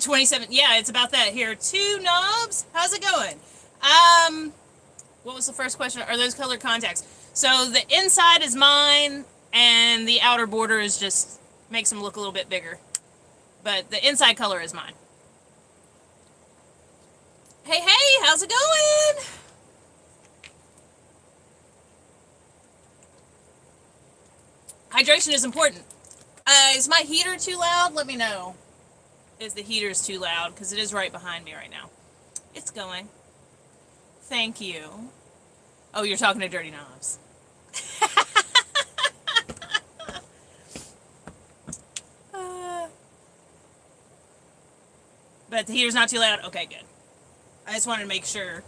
27. Yeah, it's about that here. Two knobs. How's it going? What was the first question? Are those colored contacts? So the inside is mine, and the outer border is just makes them look a little bit bigger. But the inside color is mine. Hey, hey, how's it going? Hydration is important. Is my heater too loud? Let me know. Is the heater's too loud? Because it is right behind me right now. It's going. Thank you. Oh, you're talking to Dirty Knobs. But the heater's not too loud? Okay, good. I just wanted to make sure.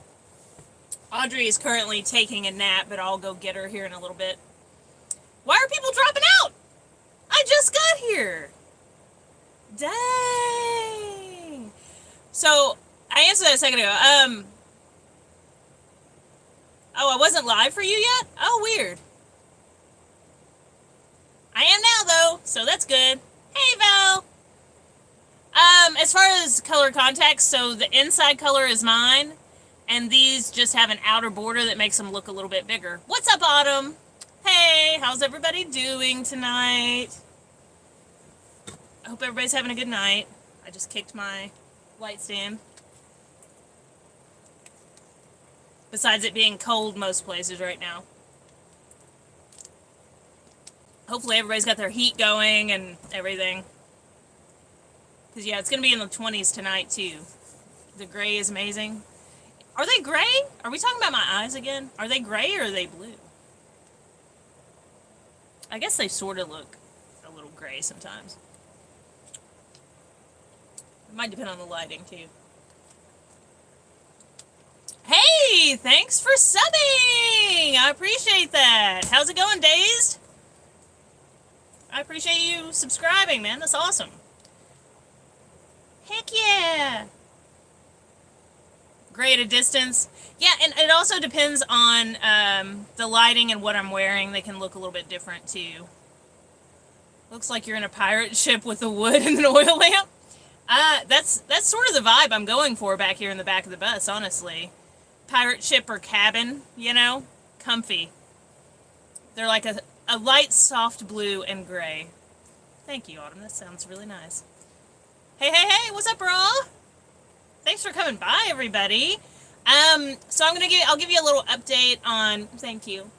Audrey is currently taking a nap, but I'll go get her here in a little bit. Why are people dropping out? I just got here. Dang. So, I answered that a second ago. Oh, I wasn't live for you yet? Oh, weird. I am now, though, so that's good. Hey, Val. As far as color contacts, so the inside color is mine, and these just have an outer border that makes them look a little bit bigger. What's up, Autumn? Hey, how's everybody doing tonight? I hope everybody's having a good night. I just kicked my light stand. Besides it being cold most places right now. Hopefully everybody's got their heat going and everything. Because, yeah, it's going to be in the 20s tonight, too. The gray is amazing. Are they gray? Are we talking about my eyes again? Are they gray or are they blue? I guess they sort of look a little gray sometimes. It might depend on the lighting, too. Hey, thanks for subbing! I appreciate that. How's it going, Dazed? I appreciate you subscribing, man. That's awesome. Heck yeah! Gray at a distance. Yeah, and it also depends on the lighting and what I'm wearing. They can look a little bit different, too. Looks like you're in a pirate ship with a wood and an oil lamp. That's sort of the vibe I'm going for back here in the back of the bus, honestly. Pirate ship or cabin, you know? Comfy. They're like a light, soft blue and gray. Thank you, Autumn. That sounds really nice. Hey, hey, hey, what's up, bro? Thanks for coming by, everybody. So I'll give you a little update on, thank you,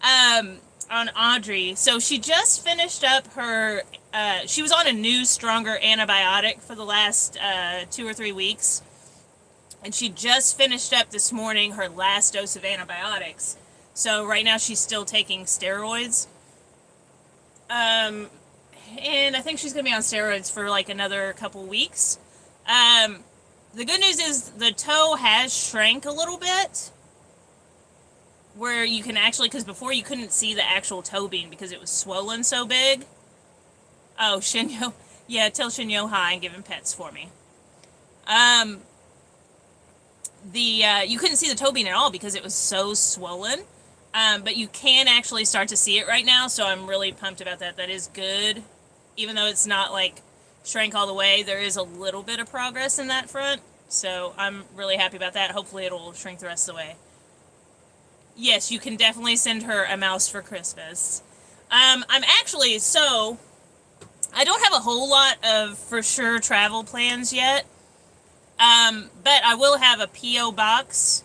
on Audrey. So she just finished up her, she was on a new, stronger antibiotic for the last 2 or 3 weeks. And she just finished up this morning her last dose of antibiotics. So right now she's still taking steroids. And I think she's going to be on steroids for like another couple weeks. The good news is the toe has shrank a little bit. Where you can actually, because before you couldn't see the actual toe bean because it was swollen so big. Oh, Shinyo. Yeah, tell Shinyo hi and give him pets for me. You couldn't see the toe bean at all because it was so swollen. But you can actually start to see it right now, so I'm really pumped about that. That is good. Even though it's not, like, shrank all the way, there is a little bit of progress in that front. So I'm really happy about that. Hopefully it'll shrink the rest of the way. Yes, you can definitely send her a mouse for Christmas. I'm actually, so, I don't have a whole lot of, for sure, travel plans yet. But I will have a P.O. box,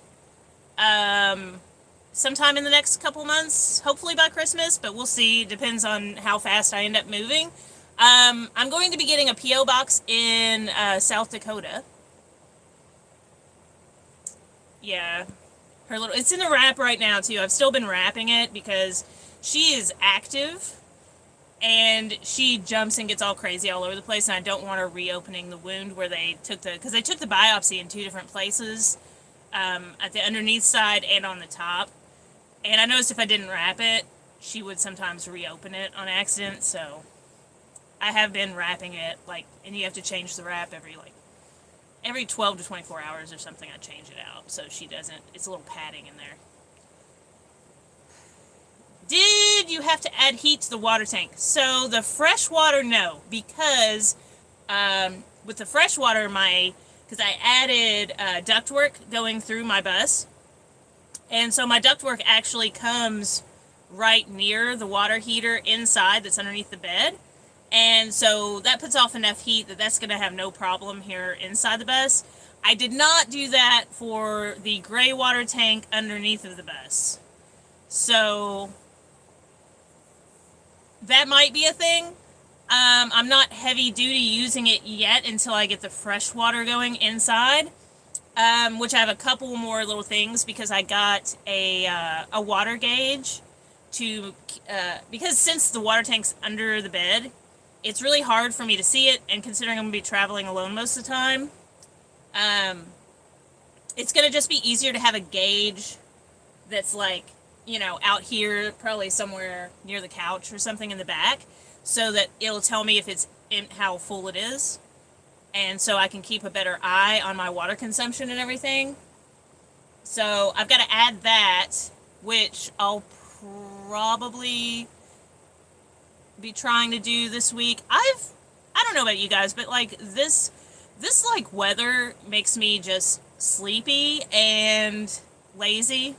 sometime in the next couple months, hopefully by Christmas, but we'll see. Depends on how fast I end up moving. I'm going to be getting a P.O. box in, South Dakota. Yeah. It's in the wrap right now, too. I've still been wrapping it because she is active. And she jumps and gets all crazy all over the place, and I don't want her reopening the wound where they took because they took the biopsy in 2 different places, at the underneath side and on the top. And I noticed if I didn't wrap it, she would sometimes reopen it on accident, so I have been wrapping it, like, and you have to change the wrap every 12 to 24 hours or something. I change it out, so she doesn't, it's a little padding in there. Did you have to add heat to the water tank? So the fresh water, no, because With the fresh water, because I added ductwork going through my bus, and so my ductwork actually comes right near the water heater inside that's underneath the bed. And so that puts off enough heat that that's going to have no problem here inside the bus. I did not do that for the gray water tank underneath of the bus. So that might be a thing. I'm not heavy duty using it yet until I get the fresh water going inside. Which I have a couple more little things because I got a water gauge to, because since the water tank's under the bed, it's really hard for me to see it, and considering I'm going to be traveling alone most of the time, it's going to just be easier to have a gauge that's like, out here, probably somewhere near the couch or something in the back, so that it'll tell me if it's how full it is, and so I can keep a better eye on my water consumption and everything. So I've got to add that, which I'll probably be trying to do this week. I don't know about you guys, but like this like weather makes me just sleepy and lazy.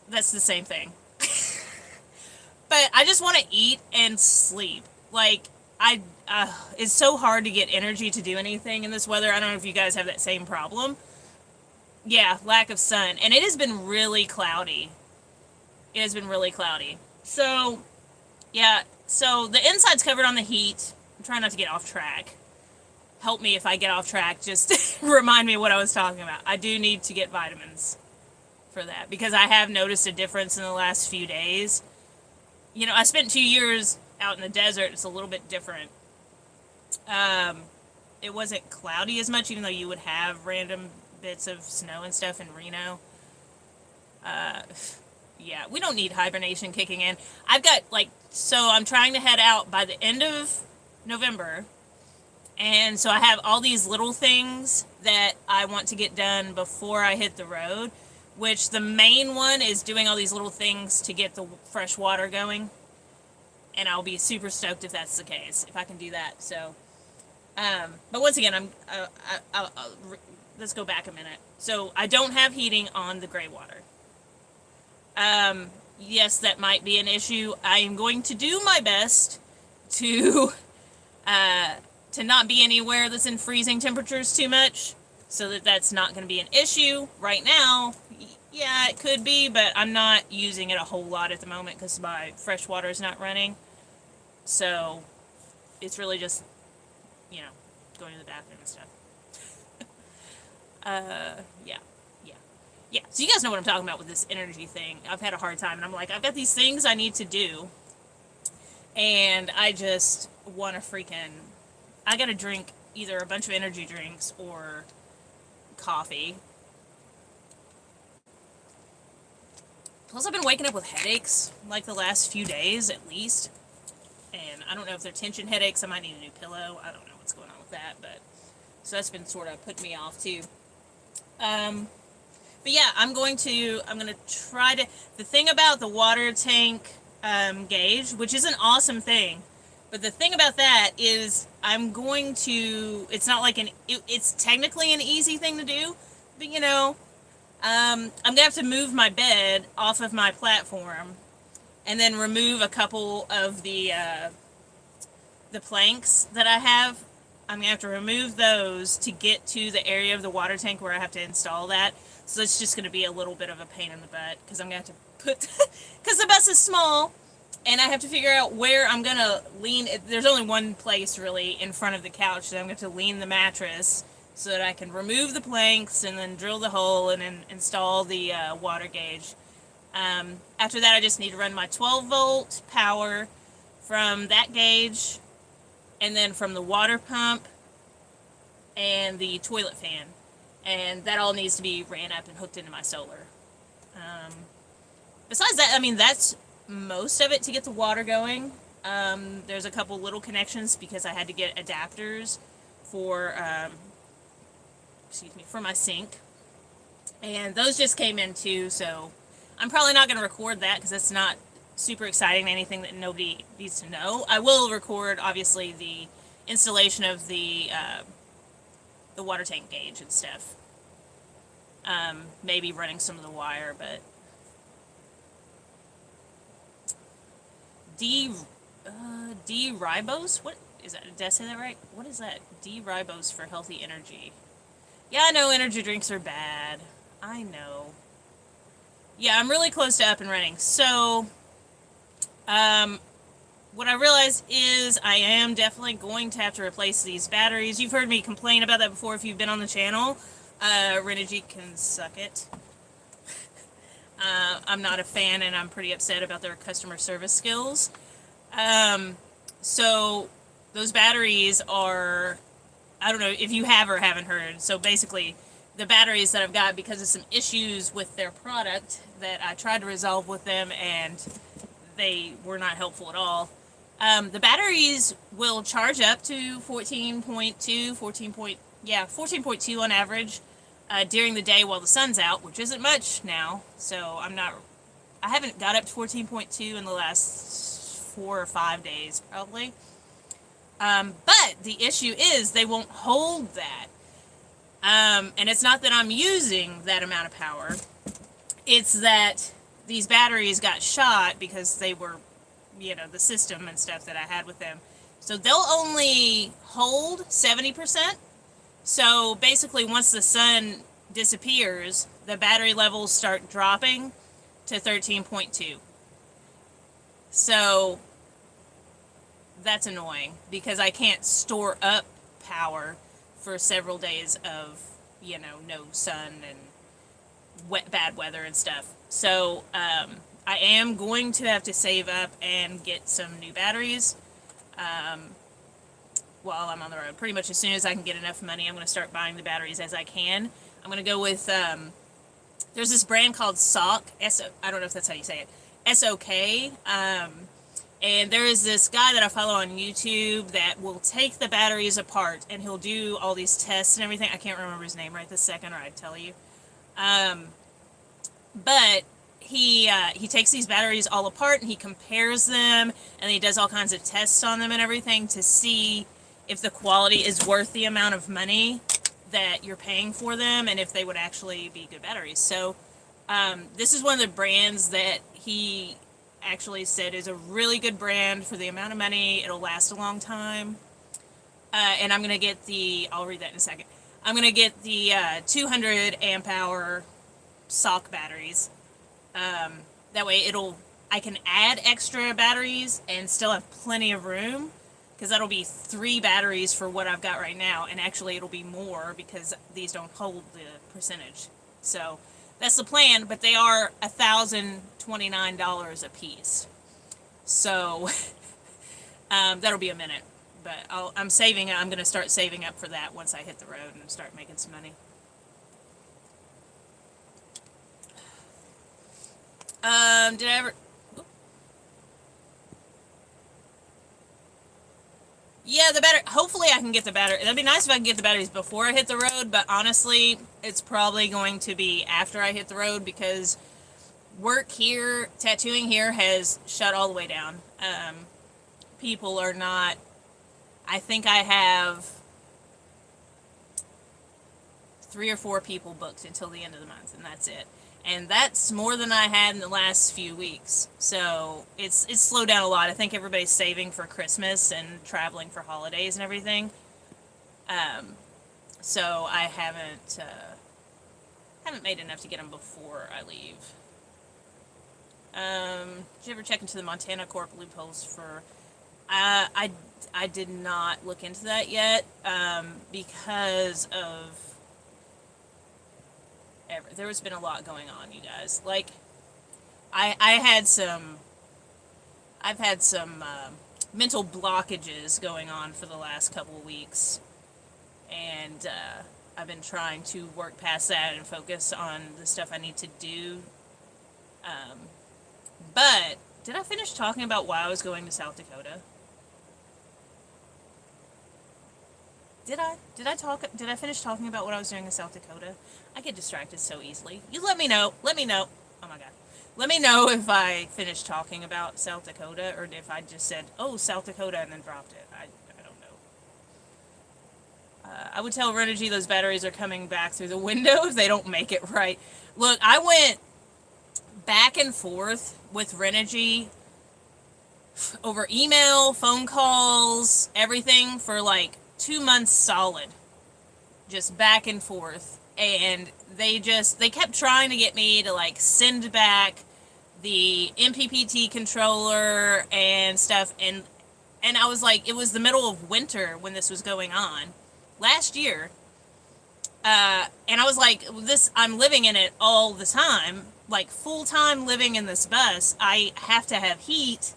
That's the same thing. But I just want to eat and sleep. Like it's so hard to get energy to do anything in this weather. I don't know if you guys have that same problem. Yeah, lack of sun, and it has been really cloudy. It has been really cloudy. So, yeah. So the inside's covered on the heat. I'm trying not to get off track. Help me if I get off track. Just remind me what I was talking about. I do need to get vitamins for that because I have noticed a difference in the last few days. I spent 2 years out in the desert. It's a little bit different. It wasn't cloudy as much, even though you would have random bits of snow and stuff in Reno. Yeah, we don't need hibernation kicking in. So I'm trying to head out by the end of November. And so I have all these little things that I want to get done before I hit the road, which the main one is doing all these little things to get the fresh water going. And I'll be super stoked if that's the case, if I can do that. So, but once again, let's go back a minute. So I don't have heating on the gray water. Yes, that might be an issue. I am going to do my best to not be anywhere that's in freezing temperatures too much, so that that's not going to be an issue. Right now, yeah, it could be, but I'm not using it a whole lot at the moment because my fresh water is not running. So it's really just, going to the bathroom and stuff. Yeah. So you guys know what I'm talking about with this energy thing. I've had a hard time, and I'm like, I've got these things I need to do, and I just want to I gotta drink either a bunch of energy drinks or coffee. Plus, I've been waking up with headaches, like the last few days at least, and I don't know if they're tension headaches. I might need a new pillow. I don't know what's going on with that, but so that's been sort of putting me off too. But yeah, I'm gonna try to, the thing about the water tank gauge, which is an awesome thing, but the thing about that is it's not like it's technically an easy thing to do, but I'm gonna have to move my bed off of my platform and then remove a couple of the planks that I have. I'm gonna have to remove those to get to the area of the water tank where I have to install that. So it's just going to be a little bit of a pain in the butt because I'm going to have to because the bus is small and I have to figure out where I'm going to lean. There's only one place really in front of the couch, so I'm going to lean the mattress so that I can remove the planks and then drill the hole and then install the water gauge. After that, I just need to run my 12-volt power from that gauge and then from the water pump and the toilet fan. And that all needs to be ran up and hooked into my solar. Besides that, that's most of it to get the water going. There's a couple little connections because I had to get adapters for my sink. And those just came in too, so I'm probably not going to record that because it's not super exciting, anything that nobody needs to know. I will record, obviously, the installation of the water tank gauge and stuff. Maybe running some of the wire, but D-ribose? What is that? Did I say that right? What is that? D-ribose for healthy energy. Yeah, I know energy drinks are bad. I know. Yeah, I'm really close to up and running. So, what I realized is I am definitely going to have to replace these batteries. You've heard me complain about that before if you've been on the channel. Renogy can suck it. I'm not a fan, and I'm pretty upset about their customer service skills. So those batteries are, I don't know if you have or haven't heard. So basically, the batteries that I've got, because of some issues with their product that I tried to resolve with them, and they were not helpful at all. The batteries will charge up to 14.2 on average during the day while the sun's out, which isn't much now. So I haven't got up to 14.2 in the last 4 or 5 days, probably. But the issue is they won't hold that. And it's not that I'm using that amount of power. It's that these batteries got shot because they were, the system and stuff that I had with them. So they'll only hold 70%. So basically, once the sun disappears, the battery levels start dropping to 13.2. So that's annoying because I can't store up power for several days of, no sun and bad weather and stuff. So I am going to have to save up and get some new batteries while I'm on the road. Pretty much as soon as I can get enough money, I'm going to start buying the batteries as I can. I'm going to go with, there's this brand called SOC, I don't know if that's how you say it, SOK, and there is this guy that I follow on YouTube that will take the batteries apart, and he'll do all these tests and everything. I can't remember his name right this second, or I'd tell you. But he takes these batteries all apart, and he compares them, and he does all kinds of tests on them and everything to see if the quality is worth the amount of money that you're paying for them, and if they would actually be good batteries. So this is one of the brands that he actually said is a really good brand for the amount of money. It'll last a long time. And I'm going to get I'll read that in a second. I'm going to get the 200 amp hour SOC batteries. That way I can add extra batteries and still have plenty of room, because that'll be 3 batteries for what I've got right now, and actually it'll be more because these don't hold the percentage. So that's the plan, but they are $1,029 a piece. So that'll be a minute, but I'm saving. I'm going to start saving up for that once I hit the road and start making some money. Did I ever? Yeah, the battery. Hopefully, I can get the battery. That'd be nice if I can get the batteries before I hit the road. But honestly, it's probably going to be after I hit the road, because work here, tattooing here, has shut all the way down. People are not. I think I have 3 or 4 people booked until the end of the month, and that's it. And that's more than I had in the last few weeks. So it's slowed down a lot. I think everybody's saving for Christmas and traveling for holidays and everything. So I haven't made enough to get them before I leave. Did you ever check into the Montana Corp loopholes for? I did not look into that yet because of. There has been a lot going on, you guys. Like, I've had some mental blockages going on for the last couple of weeks, and I've been trying to work past that and focus on the stuff I need to do. But did I finish talking about why I was going to South Dakota? Did I finish talking about what I was doing in South Dakota? I get distracted so easily. You let me know. Oh my god. Let me know if I finished talking about South Dakota, or if I just said, oh, South Dakota, and then dropped it. I don't know. I would tell Renogy those batteries are coming back through the window if they don't make it right. Look, I went back and forth with Renogy over email, phone calls, everything for like 2 months solid. Just back and forth. And they kept trying to get me to like send back the MPPT controller and stuff, and I was like, it was the middle of winter when this was going on last year, and I was like, I'm living in it all the time, like full-time living in this bus. I have to have heat,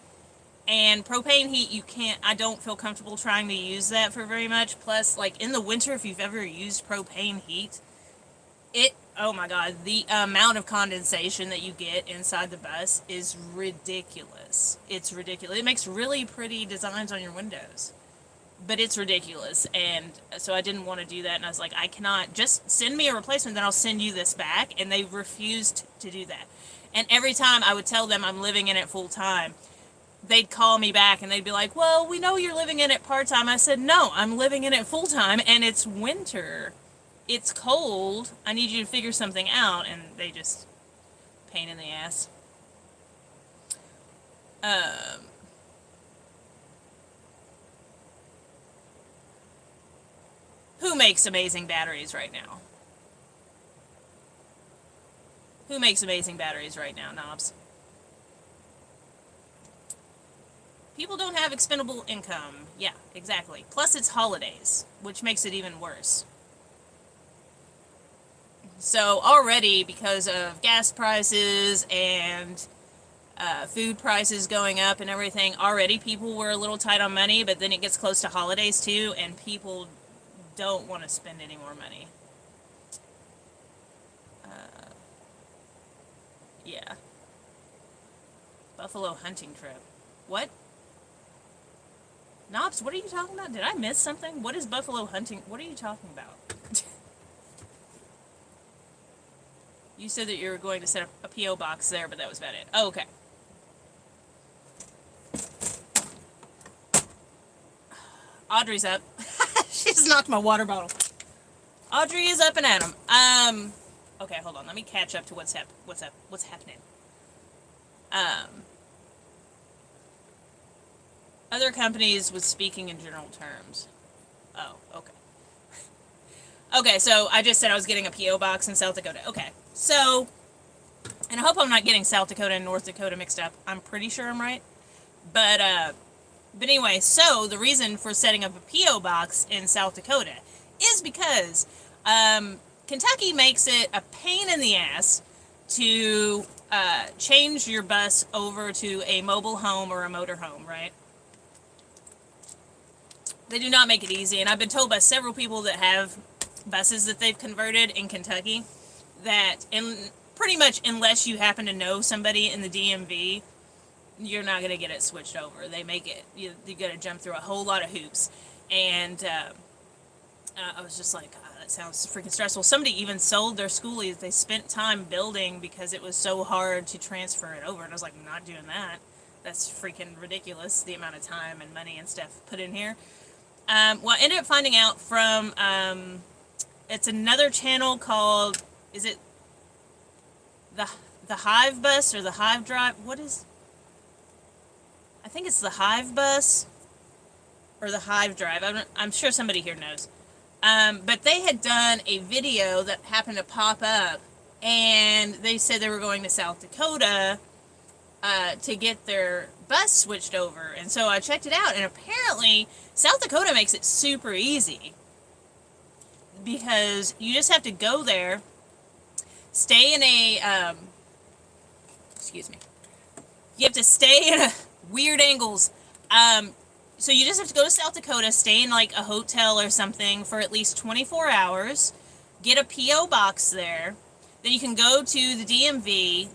and propane heat, I don't feel comfortable trying to use that for very much. Plus, like in the winter, if you've ever used propane heat, oh my god, the amount of condensation that you get inside the bus is ridiculous. It's ridiculous. It makes really pretty designs on your windows, but it's ridiculous. And so I didn't want to do that, and I was like, I cannot, just send me a replacement, then I'll send you this back. And they refused to do that. And every time I would tell them I'm living in it full time, they'd call me back and they'd be like, well, we know you're living in it part time. I said, no, I'm living in it full time, and it's winter. It's cold. I need you to figure something out. And they just, pain in the ass. Who makes amazing batteries right now? Who makes amazing batteries right now, Knobs? People don't have expendable income. Yeah, exactly. Plus it's holidays, which makes it even worse. So already, because of gas prices and food prices going up and everything, already people were a little tight on money, but then it gets close to holidays too, and people don't want to spend any more money. Yeah. Buffalo hunting trip. What? Knobs, what are you talking about? Did I miss something? What is buffalo hunting? What are you talking about? You said that you were going to set up a P.O. box there, but that was about it. Oh, okay. Audrey's up. She just knocked my water bottle. Audrey is up and at 'em. Okay, hold on. Let me catch up to what's happening. Other companies was speaking in general terms. Oh, okay. Okay, so I just said I was getting a P.O. box in South Dakota. Okay, so, and I hope I'm not getting South Dakota and North Dakota mixed up. I'm pretty sure I'm right. But anyway, so the reason for setting up a P.O. box in South Dakota is because Kentucky makes it a pain in the ass to change your bus over to a mobile home or a motor home, right? They do not make it easy, and I've been told by several people that have buses that they've converted in Kentucky that pretty much unless you happen to know somebody in the DMV, you're not going to get it switched over. They make it, you got to jump through a whole lot of hoops. And I was just like, God, that sounds freaking stressful. Somebody even sold their schoolies. They spent time building because it was so hard to transfer it over. And I was like, I'm not doing that. That's freaking ridiculous, the amount of time and money and stuff put in here. Well, I ended up finding out from, it's another channel called, is it the Hive Bus or the Hive Drive? What is, I think it's the Hive Bus or the Hive Drive. I'm sure somebody here knows. But they had done a video that happened to pop up, and they said they were going to South Dakota to get their bus switched over. And so I checked it out, and apparently South Dakota makes it super easy because you just have to go there, stay in a, excuse me, you have to stay in a weird angles. So you just have to go to South Dakota, stay in like a hotel or something for at least 24 hours, get a P.O. box there, then you can go to the DMV,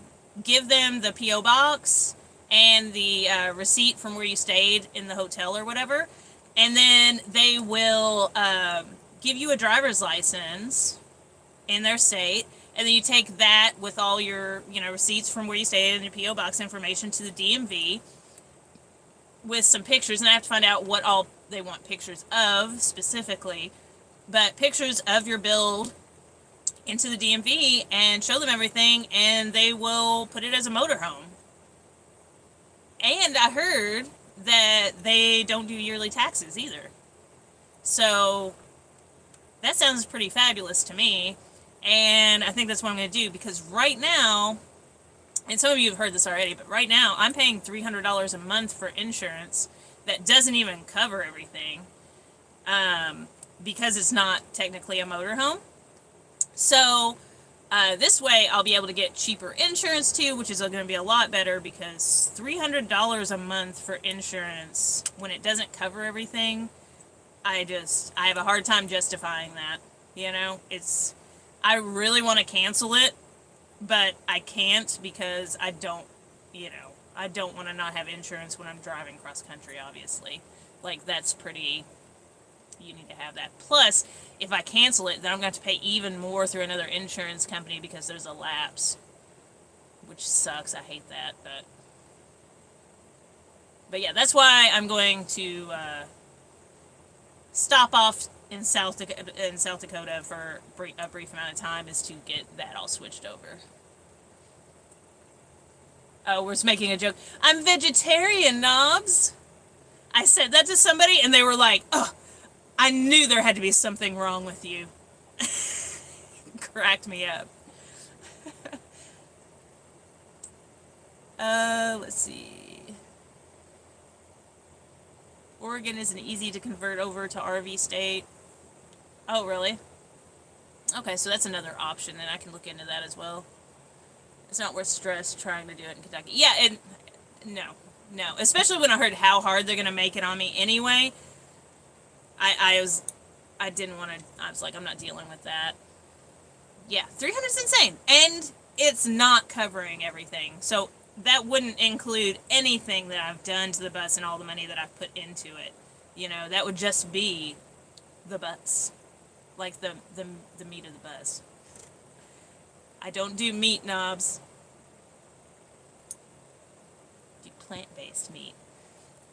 give them the P.O. box and the receipt from where you stayed in the hotel or whatever, and then they will give you a driver's license in their state, and then you take that with all your, receipts from where you stayed and your P.O. box information to the DMV with some pictures, and I have to find out what all they want pictures of specifically. but pictures of your build into the DMV and show them everything, and they will put it as a motorhome. And I heard that they don't do yearly taxes either. So that sounds pretty fabulous to me. And I think that's what I'm going to do, because right now, and some of you have heard this already, but right now I'm paying $300 a month for insurance that doesn't even cover everything, because it's not technically a motorhome. So this way I'll be able to get cheaper insurance too, which is going to be a lot better, because $300 a month for insurance when it doesn't cover everything, I have a hard time justifying that. You know, I really want to cancel it, but I can't, because I don't want to not have insurance when I'm driving cross country, obviously. Like, that's pretty, you need to have that. Plus, if I cancel it, then I'm going to have to pay even more through another insurance company, because there's a lapse, which sucks. I hate that, but yeah, that's why I'm going to stop off in South Dakota for a brief amount of time, is to get that all switched over. Oh, we're just making a joke. I'm vegetarian, Knobs. I said that to somebody, and they were like, oh, I knew there had to be something wrong with you. Cracked me up. Let's see. Oregon isn't easy to convert over to RV state. Oh, really? Okay, so that's another option, and I can look into that as well. It's not worth stress trying to do it in Kentucky. Yeah, and no. Especially when I heard how hard they're going to make it on me anyway. I was like, I'm not dealing with that. Yeah, 300 is insane. And it's not covering everything. So that wouldn't include anything that I've done to the bus and all the money that I've put into it. You know, that would just be the bus. Like the meat of the bus. I don't do meat, Knobs. I do plant-based meat.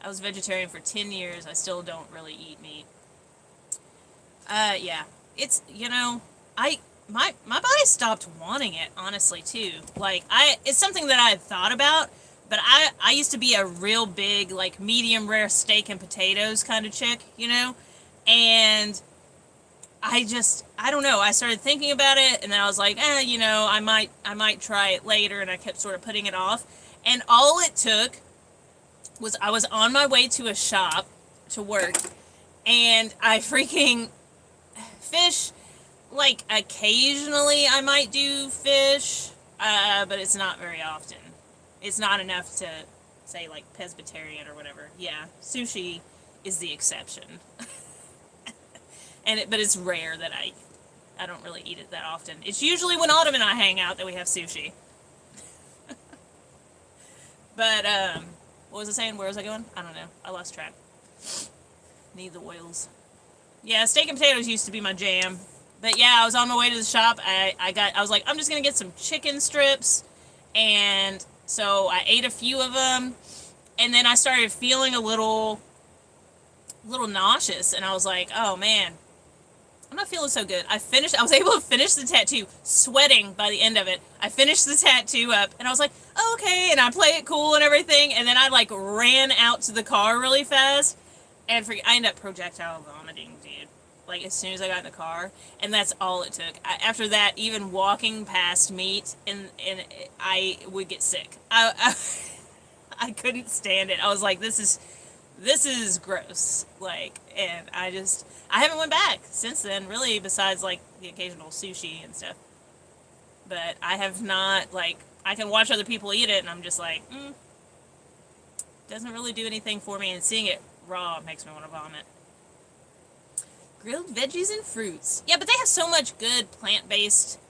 I was vegetarian for 10 years. I still don't really eat meat. Yeah. It's, you know, my body stopped wanting it, honestly, too. Like, it's something that I had thought about, but I used to be a real big, like, medium rare steak and potatoes kind of chick, you know? And I don't know, I started thinking about it, and then I was like, you know, I might try it later, and I kept sort of putting it off. And all it took was I was on my way to a shop to work, and I freaking fish, like, occasionally I might do fish, but it's not very often. It's not enough to say, like, pescatarian or whatever. Yeah, sushi is the exception. But it's rare that I don't really eat it that often. It's usually when Autumn and I hang out that we have sushi. But, what was I saying? Where was I going? I don't know. I lost track. Need the oils. Yeah, steak and potatoes used to be my jam. But yeah, I was on my way to the shop. I was like, I'm just gonna get some chicken strips. And so I ate a few of them. And then I started feeling a little nauseous. And I was like, oh man, I'm not feeling so good. I was able to finish the tattoo, sweating by the end of it. I finished the tattoo up, and I was like, oh, okay, and I play it cool and everything, and then I, like, ran out to the car really fast, and I ended up projectile vomiting, dude. Like, as soon as I got in the car, and that's all it took. After that, even walking past meat, and I would get sick. I couldn't stand it. I was like, this is gross. Like, and I haven't went back since then, really, besides, like, the occasional sushi and stuff. But I have not, like, I can watch other people eat it, and I'm just like, doesn't really do anything for me, and seeing it raw makes me want to vomit. Grilled veggies and fruits. Yeah, but they have so much good plant-based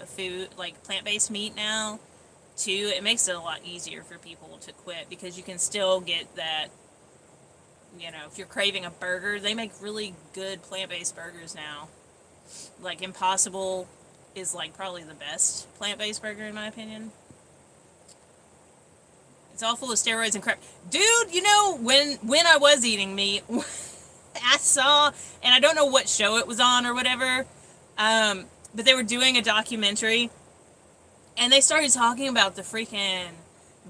food, like, plant-based meat now, too. It makes it a lot easier for people to quit, because you can still get that. You know, if you're craving a burger, they make really good plant-based burgers now. Like, Impossible is, like, probably the best plant-based burger, in my opinion. It's all full of steroids and crap. Dude, you know, when I was eating meat, I saw, and I don't know what show it was on or whatever, but they were doing a documentary, and they started talking about the freaking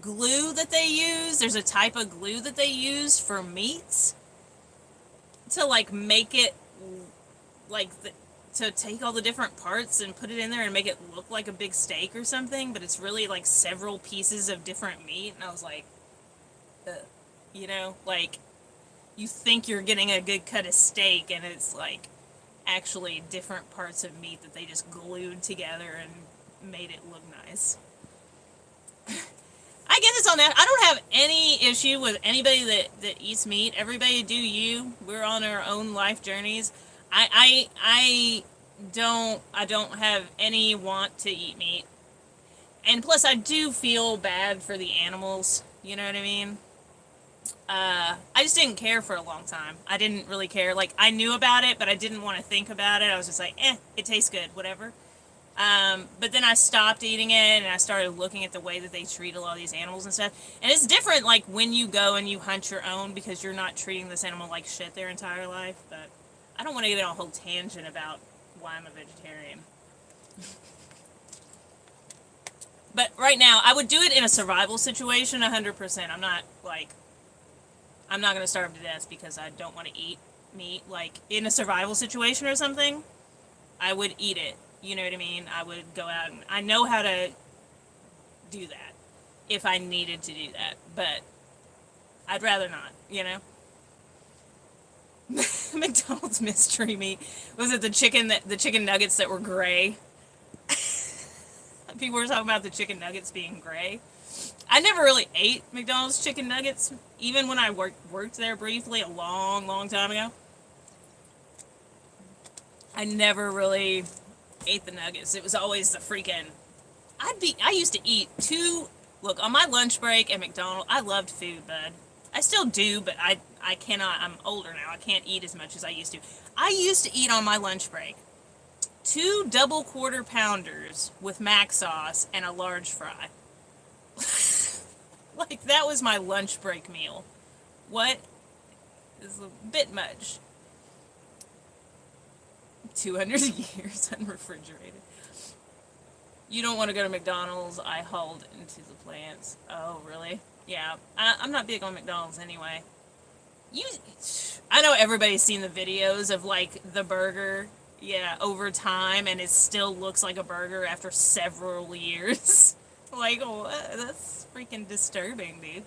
glue that they use. There's a type of glue that they use for meats to like make it like to take all the different parts and put it in there and make it look like a big steak or something, but it's really like several pieces of different meat. And I was like, you know, like you think you're getting a good cut of steak, and it's like actually different parts of meat that they just glued together and made it look nice. I guess it's on that. I don't have any issue with anybody that eats meat. Everybody do you. We're on our own life journeys. I don't have any want to eat meat. And plus I do feel bad for the animals, you know what I mean? I just didn't care for a long time. I didn't really care. Like, I knew about it, but I didn't want to think about it. I was just like, it tastes good, whatever. But then I stopped eating it, and I started looking at the way that they treat a lot of these animals and stuff. And it's different, like, when you go and you hunt your own, because you're not treating this animal like shit their entire life. But I don't want to get on a whole tangent about why I'm a vegetarian. But right now, I would do it in a survival situation 100%. I'm not going to starve to death because I don't want to eat meat. Like, in a survival situation or something, I would eat it. You know what I mean? I would go out and I know how to do that if I needed to do that. But I'd rather not, you know? McDonald's mystery meat. Was it the chicken nuggets that were gray? People were talking about the chicken nuggets being gray. I never really ate McDonald's chicken nuggets, even when I worked there briefly a long, long time ago. I never really ate the nuggets. It was always the freaking... I used to eat look, on my lunch break at McDonald's, I loved food, bud. I still do, but I cannot, I'm older now, I can't eat as much as I used to. I used to eat on my lunch break 2 double quarter pounders with mac sauce and a large fry. Like, that was my lunch break meal. What? It's a bit much. 200 years unrefrigerated. You don't want to go to McDonald's. I hauled into the plants. Oh, really? Yeah. I'm not big on McDonald's anyway. I know everybody's seen the videos of, like, the burger, yeah, over time, and it still looks like a burger after several years. Like, what? That's freaking disturbing, dude.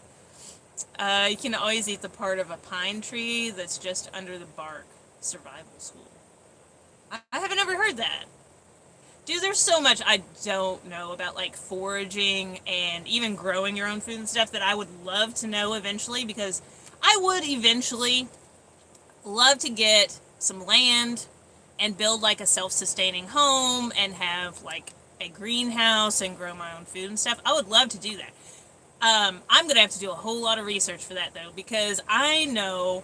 You can always eat the part of a pine tree that's just under the bark. Survival school. I haven't ever heard that. Dude, there's so much I don't know about, like, foraging and even growing your own food and stuff that I would love to know eventually, because I would eventually love to get some land and build, like, a self-sustaining home and have, like, a greenhouse and grow my own food and stuff. I would love to do that. I'm going to have to do a whole lot of research for that, though, because I know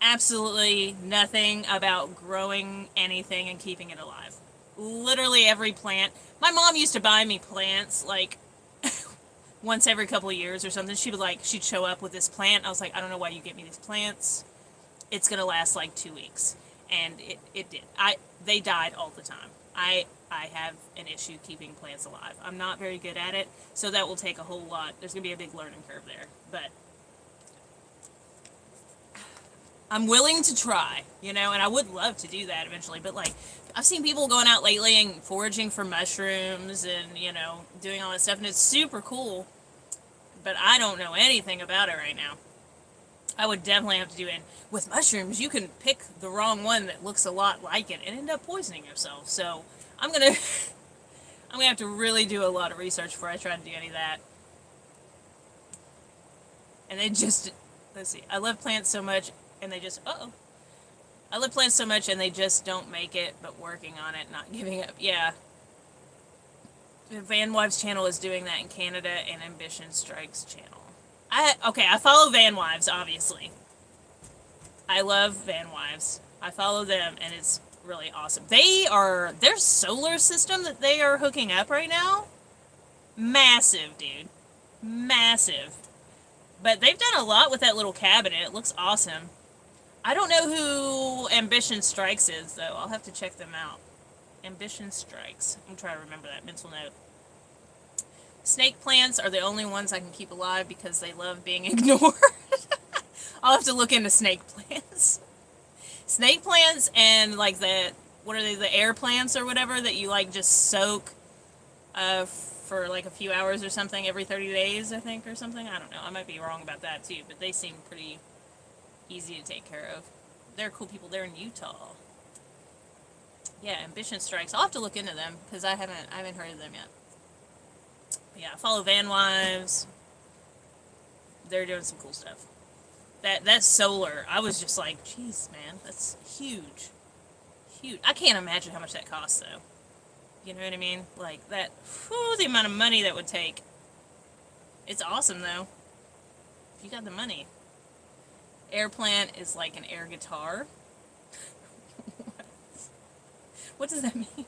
absolutely nothing about growing anything and keeping it alive. Literally every plant. My mom used to buy me plants, like, once every couple of years or something. She'd show up with this plant. I was like, I don't know why you get me these plants. It's going to last, like, 2 weeks. And it did. They died all the time. I have an issue keeping plants alive. I'm not very good at it, so that will take a whole lot. There's going to be a big learning curve there. But I'm willing to try, you know, and I would love to do that eventually. But, like, I've seen people going out lately and foraging for mushrooms and, you know, doing all that stuff, and it's super cool. But I don't know anything about it right now. I would definitely have to do it. With mushrooms, you can pick the wrong one that looks a lot like it and end up poisoning yourself. So I'm gonna have to really do a lot of research before I try to do any of that. And they just, let's see, I love plants so much, and they just, I love plants so much, and they just don't make it, but working on it, not giving up. Yeah. Van Wives channel is doing that in Canada, and Ambition Strikes channel. I follow Van Wives, obviously. I love Van Wives. I follow them, and it's really awesome. Their solar system that they are hooking up right now, massive, dude. Massive. But they've done a lot with that little cabinet. It looks awesome. I don't know who Ambition Strikes is, though. I'll have to check them out. Ambition Strikes. I'm trying to remember that mental note. Snake plants are the only ones I can keep alive because they love being ignored. I'll have to look into snake plants. Snake plants and like what are they, the air plants or whatever that you like just soak for like a few hours or something every 30 days, I think, or something. I don't know. I might be wrong about that too, but they seem pretty easy to take care of. They're cool people. They're in Utah. Yeah, Ambition Strikes. I'll have to look into them because I haven't heard of them yet. But yeah, follow Van Wives. They're doing some cool stuff. That solar, I was just like, jeez, man, that's huge. Huge. I can't imagine how much that costs, though. You know what I mean? Like, that, whew, the amount of money that would take. It's awesome, though. If you got the money. Air plant is like an air guitar. What does that mean?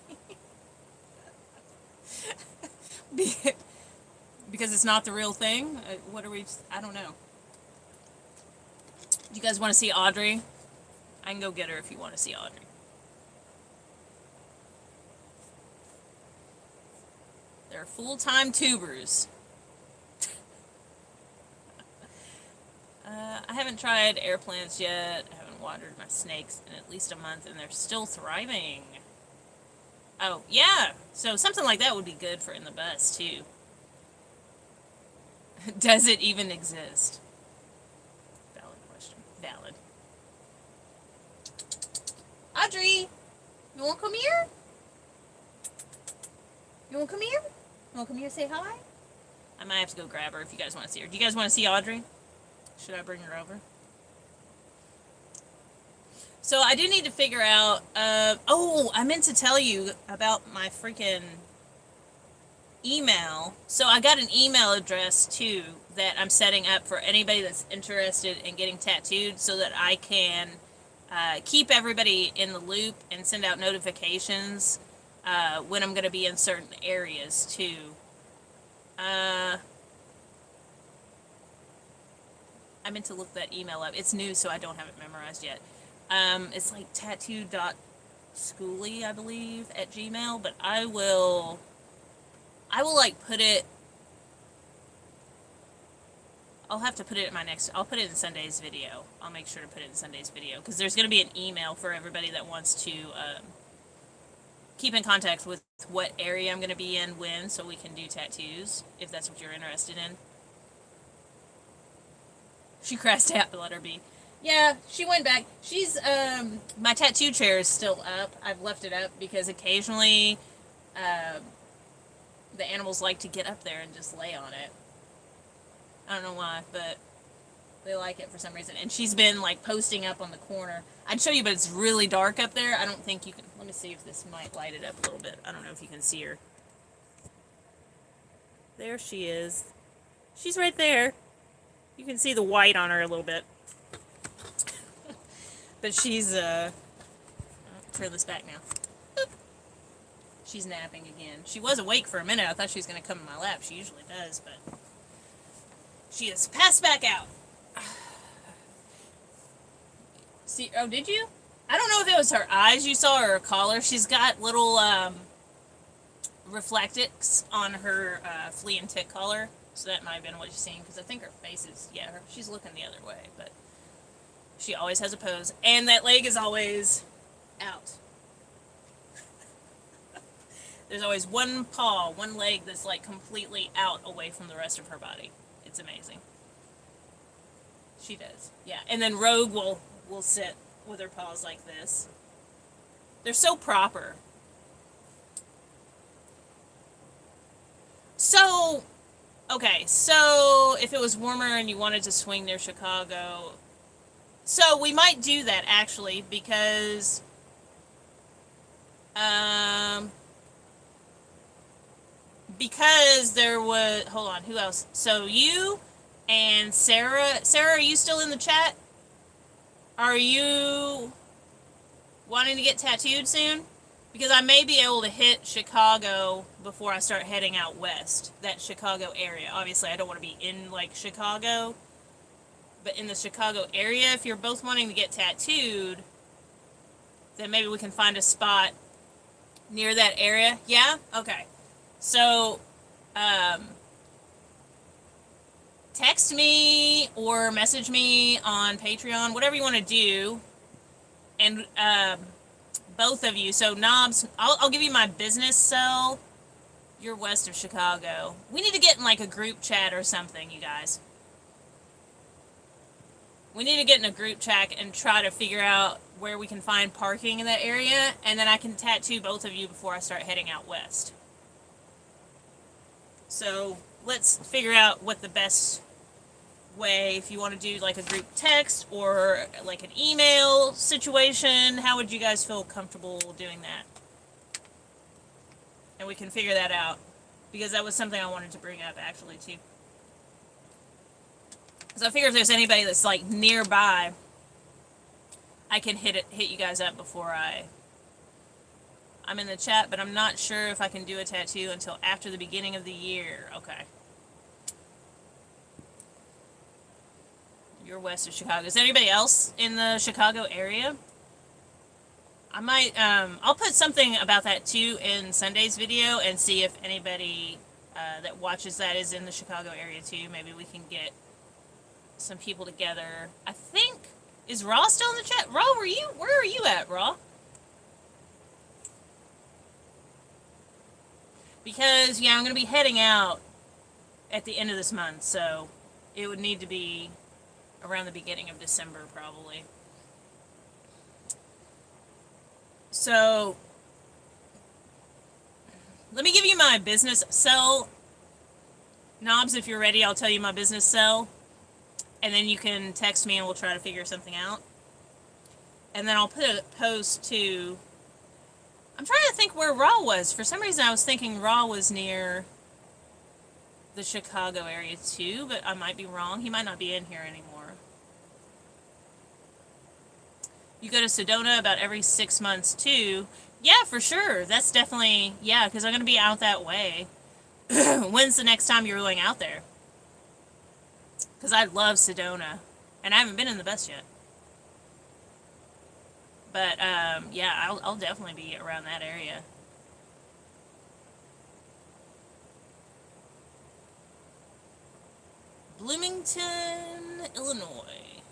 Because it's not the real thing? What are we... I don't know. Do you guys want to see Audrey? I can go get her if you want to see Audrey. They're full-time tubers. I haven't tried air plants yet. I haven't watered my snakes in at least a month, and they're still thriving. Oh, yeah. So something like that would be good for in the bus, too. Does it even exist? Valid question. Valid. Audrey! You wanna come here? You wanna come here? You wanna come here and say hi? I might have to go grab her if you guys want to see her. Do you guys want to see Audrey? Should I bring her over? So I do need to figure out, oh, I meant to tell you about my freaking email. So I got an email address, too, that I'm setting up for anybody that's interested in getting tattooed so that I can keep everybody in the loop and send out notifications when I'm going to be in certain areas, too. I meant to look that email up. It's new, so I don't have it memorized yet. It's like tattoo.schooly, I believe, at Gmail, but I will like put it, I'll have to put it in I'll put it in Sunday's video. I'll make sure to put it in Sunday's video, because there's going to be an email for everybody that wants to keep in contact with what area I'm going to be in when, so we can do tattoos, if that's what you're interested in. She crashed out, let her be. Yeah, she went back. She's, my tattoo chair is still up. I've left it up because occasionally, the animals like to get up there and just lay on it. I don't know why, but they like it for some reason. And she's been, like, posting up on the corner. I'd show you, but it's really dark up there. I don't think you can... Let me see if this might light it up a little bit. I don't know if you can see her. There she is. She's right there. You can see the white on her a little bit. But she's, I'll turn this back now. Boop. She's napping again. She was awake for a minute. I thought she was going to come in my lap. She usually does, but she has passed back out. See, oh, did you? I don't know if it was her eyes you saw or her collar. She's got little, reflectics on her, flea and tick collar. So that might have been what you're seeing, because I think her face is, yeah, she's looking the other way, but she always has a pose. And that leg is always out. There's always one paw, one leg that's like completely out away from the rest of her body. It's amazing. She does. Yeah. And then Rogue will sit with her paws like this. They're so proper. So, okay, so if it was warmer and you wanted to swing near Chicago, so we might do that actually, because there was, hold on, who else? So you and Sarah, are you still in the chat? Are you wanting to get tattooed soon? Because I may be able to hit Chicago before I start heading out west. That Chicago area. Obviously, I don't want to be in, like, Chicago. But in the Chicago area, if you're both wanting to get tattooed, then maybe we can find a spot near that area. Yeah? Okay. So, text me or message me on Patreon, whatever you want to do. And both of you. So, Knobs, I'll give you my business cell. You're west of Chicago. We need to get in like a group chat or something, you guys. We need to get in a group chat and try to figure out where we can find parking in that area, and then I can tattoo both of you before I start heading out west. So let's figure out what the best way, if you want to do like a group text or like an email situation, how would you guys feel comfortable doing that? And we can figure that out, because that was something I wanted to bring up actually too. So I figure if there's anybody that's like nearby, I can hit you guys up before I'm in the chat, but I'm not sure if I can do a tattoo until after the beginning of the year. Okay. You're west of Chicago. Is there anybody else in the Chicago area? I might, I'll put something about that too in Sunday's video and see if anybody that watches that is in the Chicago area too. Maybe we can get some people together. I think, is Raw still in the chat? Raw, where are you at, Raw? Because, yeah, I'm going to be heading out at the end of this month, so it would need to be around the beginning of December, probably. So, let me give you my business cell. Knobs, if you're ready, I'll tell you my business cell. And then you can text me and we'll try to figure something out. And then I'll put a post to... I'm trying to think where Raw was. For some reason I was thinking Raw was near the Chicago area too, but I might be wrong. He might not be in here anymore. You go to Sedona about every 6 months too. Yeah, for sure. That's definitely... Yeah, because I'm going to be out that way. When's the next time you're going out there? Because I love Sedona. And I haven't been in the bus yet. But, yeah, I'll definitely be around that area. Bloomington, Illinois.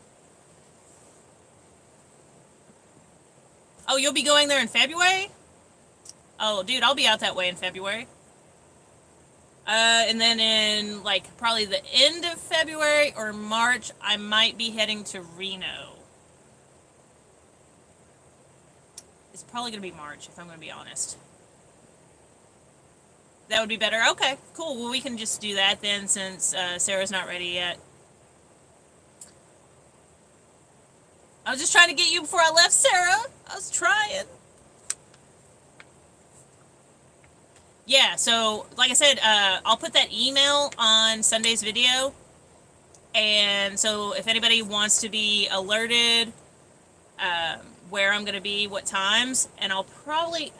Oh, you'll be going there in February? Oh, dude, I'll be out that way in February. And then in, like, probably the end of February or March, I might be heading to Reno. It's probably going to be March, if I'm going to be honest. That would be better? Okay, cool. Well, we can just do that then, since Sarah's not ready yet. I was just trying to get you before I left, Sarah. I was trying. Yeah, so, like I said, I'll put that email on Sunday's video. And so if anybody wants to be alerted where I'm going to be, what times, and I'll probably,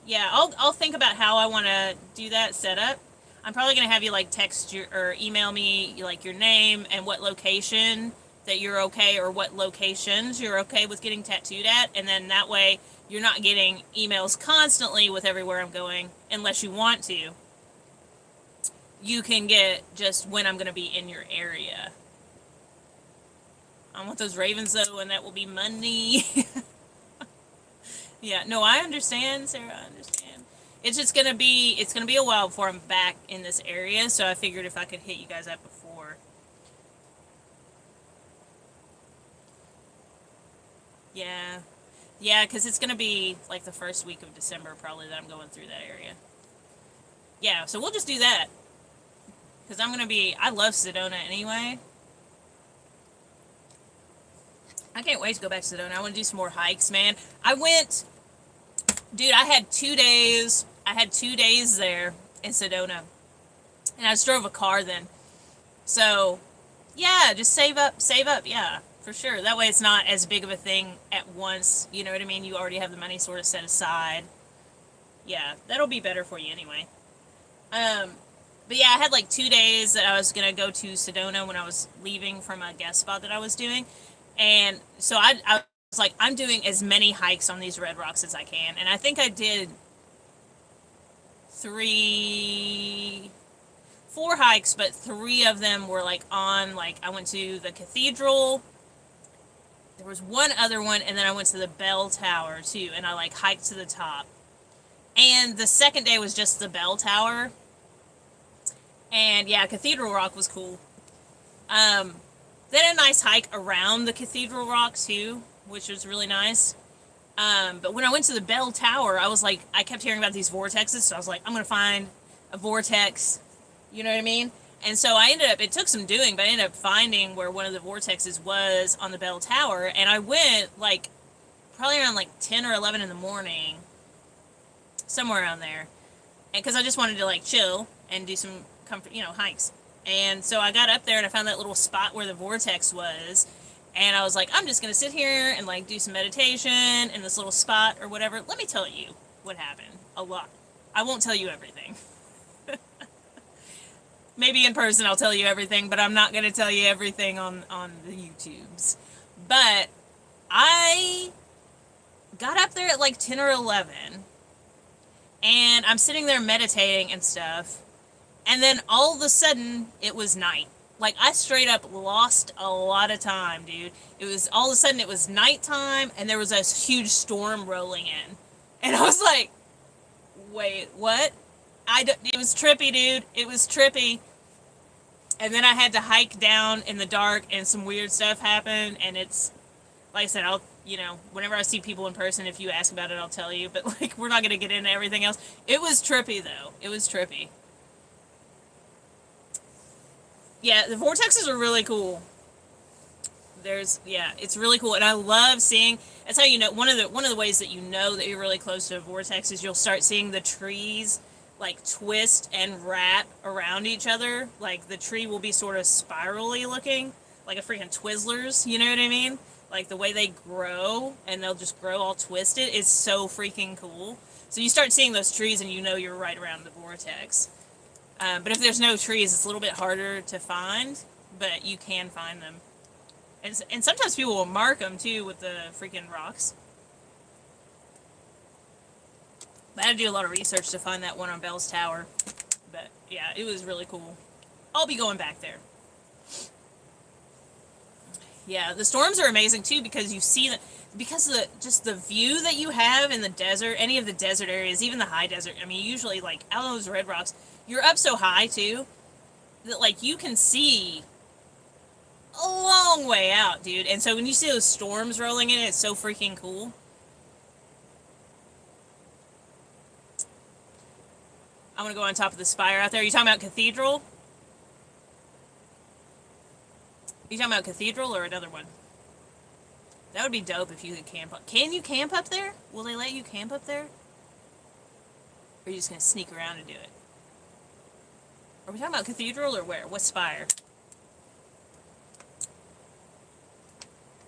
yeah, I'll think about how I want to do that setup. I'm probably going to have you, like, text or email me, like, your name and what location that you're okay, or what locations you're okay with getting tattooed at, and then that way you're not getting emails constantly with everywhere I'm going, unless you want to. You can get just when I'm going to be in your area. I want those ravens, though, and that will be Monday. Yeah, no, I understand, Sarah, I understand. It's just going to be, it's going to be a while before I'm back in this area, so I figured if I could hit you guys up before. Yeah. Yeah, because it's going to be, like, the first week of December, probably, that I'm going through that area. Yeah, so we'll just do that. Because I'm going to be, I love Sedona anyway. I can't wait to go back to Sedona. I want to do some more hikes, man. I went, dude, I had 2 days. I had 2 days there in Sedona. And I just drove a car then. So, yeah, just save up, yeah, for sure. That way it's not as big of a thing at once. You know what I mean? You already have the money sort of set aside. Yeah, that'll be better for you anyway. But yeah, I had like 2 days that I was gonna go to Sedona when I was leaving from a guest spot that I was doing, and so I was like, I'm doing as many hikes on these red rocks as I can, and I think I did three, four hikes, but three of them were like on, like I went to the cathedral. There was one other one, and then I went to the bell tower too, and I like hiked to the top. And the second day was just the bell tower, and yeah, Cathedral Rock was cool. Then a nice hike around the Cathedral Rock too, which was really nice. But when I went to the bell tower, I was like, I kept hearing about these vortexes, so I was like, I'm gonna find a vortex. You know what I mean? And so I ended up, it took some doing, but I ended up finding where one of the vortexes was on the bell tower, and I went like probably around like 10 or 11 in the morning, somewhere around there, and because I just wanted to like chill and do some comfort, hikes. And so I got up there and I found that little spot where the vortex was, and I was like, I'm just gonna sit here and like do some meditation in this little spot or whatever. Let me tell you what happened. A lot. I won't tell you everything. Maybe in person I'll tell you everything, but I'm not gonna tell you everything on the YouTubes. But I got up there at like 10 or 11, and I'm sitting there meditating and stuff, and then all of a sudden it was night. Like, I straight up lost a lot of time, dude. It was, all of a sudden it was nighttime, and there was a huge storm rolling in. And I was like, wait, what? It was trippy, dude. It was trippy. And then I had to hike down in the dark, and some weird stuff happened, and it's, like I said, whenever I see people in person, if you ask about it, I'll tell you, but, like, we're not gonna get into everything else. It was trippy, though. It was trippy. Yeah, the vortexes are really cool. It's really cool, and I love seeing, that's how you know, one of the ways that you know that you're really close to a vortex is you'll start seeing the trees like twist and wrap around each other. Like, the tree will be sort of spirally looking, like a freaking Twizzlers, you know what I mean? Like, the way they grow, and they'll just grow all twisted, is so freaking cool. So you start seeing those trees and you know you're right around the vortex. But if there's no trees, it's a little bit harder to find, but you can find them. And sometimes people will mark them, too, with the freaking rocks. I had to do a lot of research to find that one on Bell's Tower. But, yeah, it was really cool. I'll be going back there. Yeah, the storms are amazing, too, because you see because of just the view that you have in the desert, any of the desert areas, even the high desert. I mean, usually, like, out on those red rocks, you're up so high, too, that, like, you can see a long way out, dude. And so when you see those storms rolling in, it's so freaking cool. I'm gonna go on top of the spire out there. Are you talking about Cathedral? Are you talking about Cathedral or another one? That would be dope if you could camp up. Can you camp up there? Will they let you camp up there? Or are you just gonna sneak around and do it? Are we talking about Cathedral or where? What spire?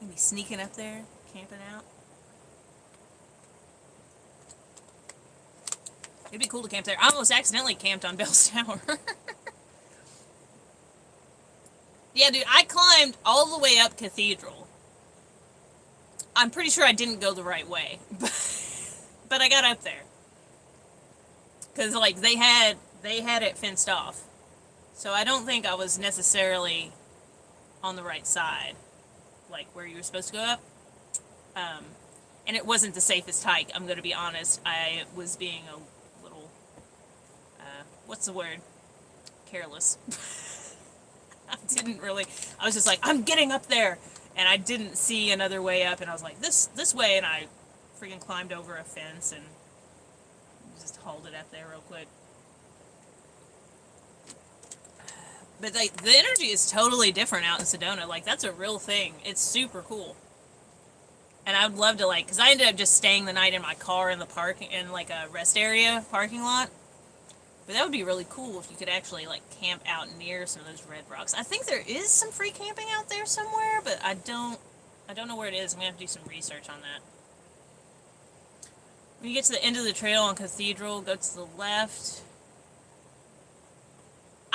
You be sneaking up there, camping out. It'd be cool to camp there. I almost accidentally camped on Bell's Tower. Yeah, dude, I climbed all the way up Cathedral. I'm pretty sure I didn't go the right way. But I got up there. Because, like, they had it fenced off. So I don't think I was necessarily on the right side. Like, where you were supposed to go up. And it wasn't the safest hike, I'm going to be honest. I was being a little, what's the word? Careless. I was just like, I'm getting up there! And I didn't see another way up, and I was like, this way, and I freaking climbed over a fence and just hauled it up there real quick. But, like, the energy is totally different out in Sedona. Like, that's a real thing. It's super cool. And I would love to, like, because I ended up just staying the night in my car in like, a rest area parking lot. But that would be really cool if you could actually, like, camp out near some of those red rocks. I think there is some free camping out there somewhere, but I don't know where it is. I'm going to have to do some research on that. When you get to the end of the trail on Cathedral, go to the left.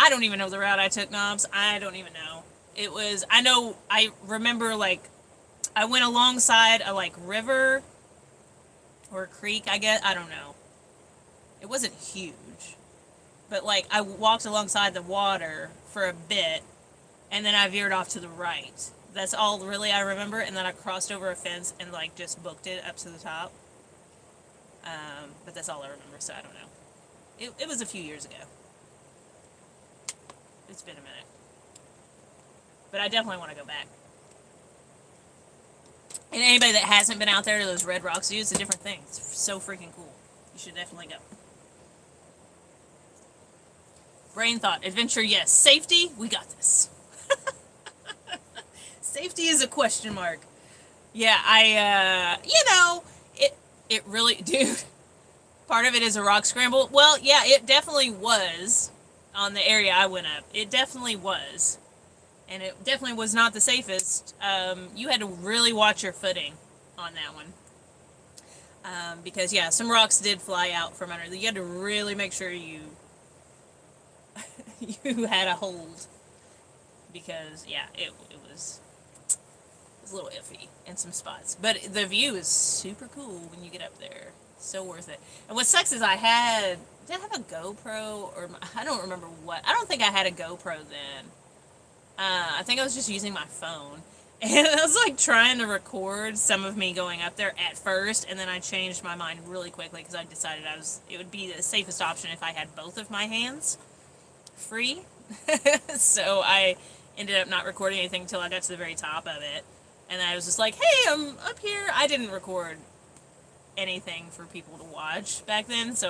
I don't even know the route I took, Knobs. I don't even know. It was, I remember, like, I went alongside a, like, river or a creek, I guess. I don't know. It wasn't huge. But, like, I walked alongside the water for a bit, and then I veered off to the right. That's all really I remember, and then I crossed over a fence and, like, just booked it up to the top. But that's all I remember, so I don't know. It was a few years ago. It's been a minute. But I definitely want to go back. And anybody that hasn't been out there to those Red Rocks, dude, it's a different thing. It's so freaking cool. You should definitely go. Brain thought. Adventure, yes. Safety, we got this. Safety is a question mark. Yeah, it really, dude, part of it is a rock scramble. Well, yeah, it definitely was on the area I went up. It definitely was. And it definitely was not the safest. You had to really watch your footing on that one. Because, yeah, some rocks did fly out from under. You had to really make sure you you had a hold. Because, yeah, it was a little iffy in some spots. But the view is super cool when you get up there. So worth it. And what sucks is did I have a GoPro? Or I don't remember what. I don't think I had a GoPro then. I think I was just using my phone. And I was like trying to record some of me going up there at first, and then I changed my mind really quickly because I decided it would be the safest option if I had both of my hands free. So I ended up not recording anything until I got to the very top of it. And I was just like, hey, I'm up here. I didn't record anything for people to watch back then, so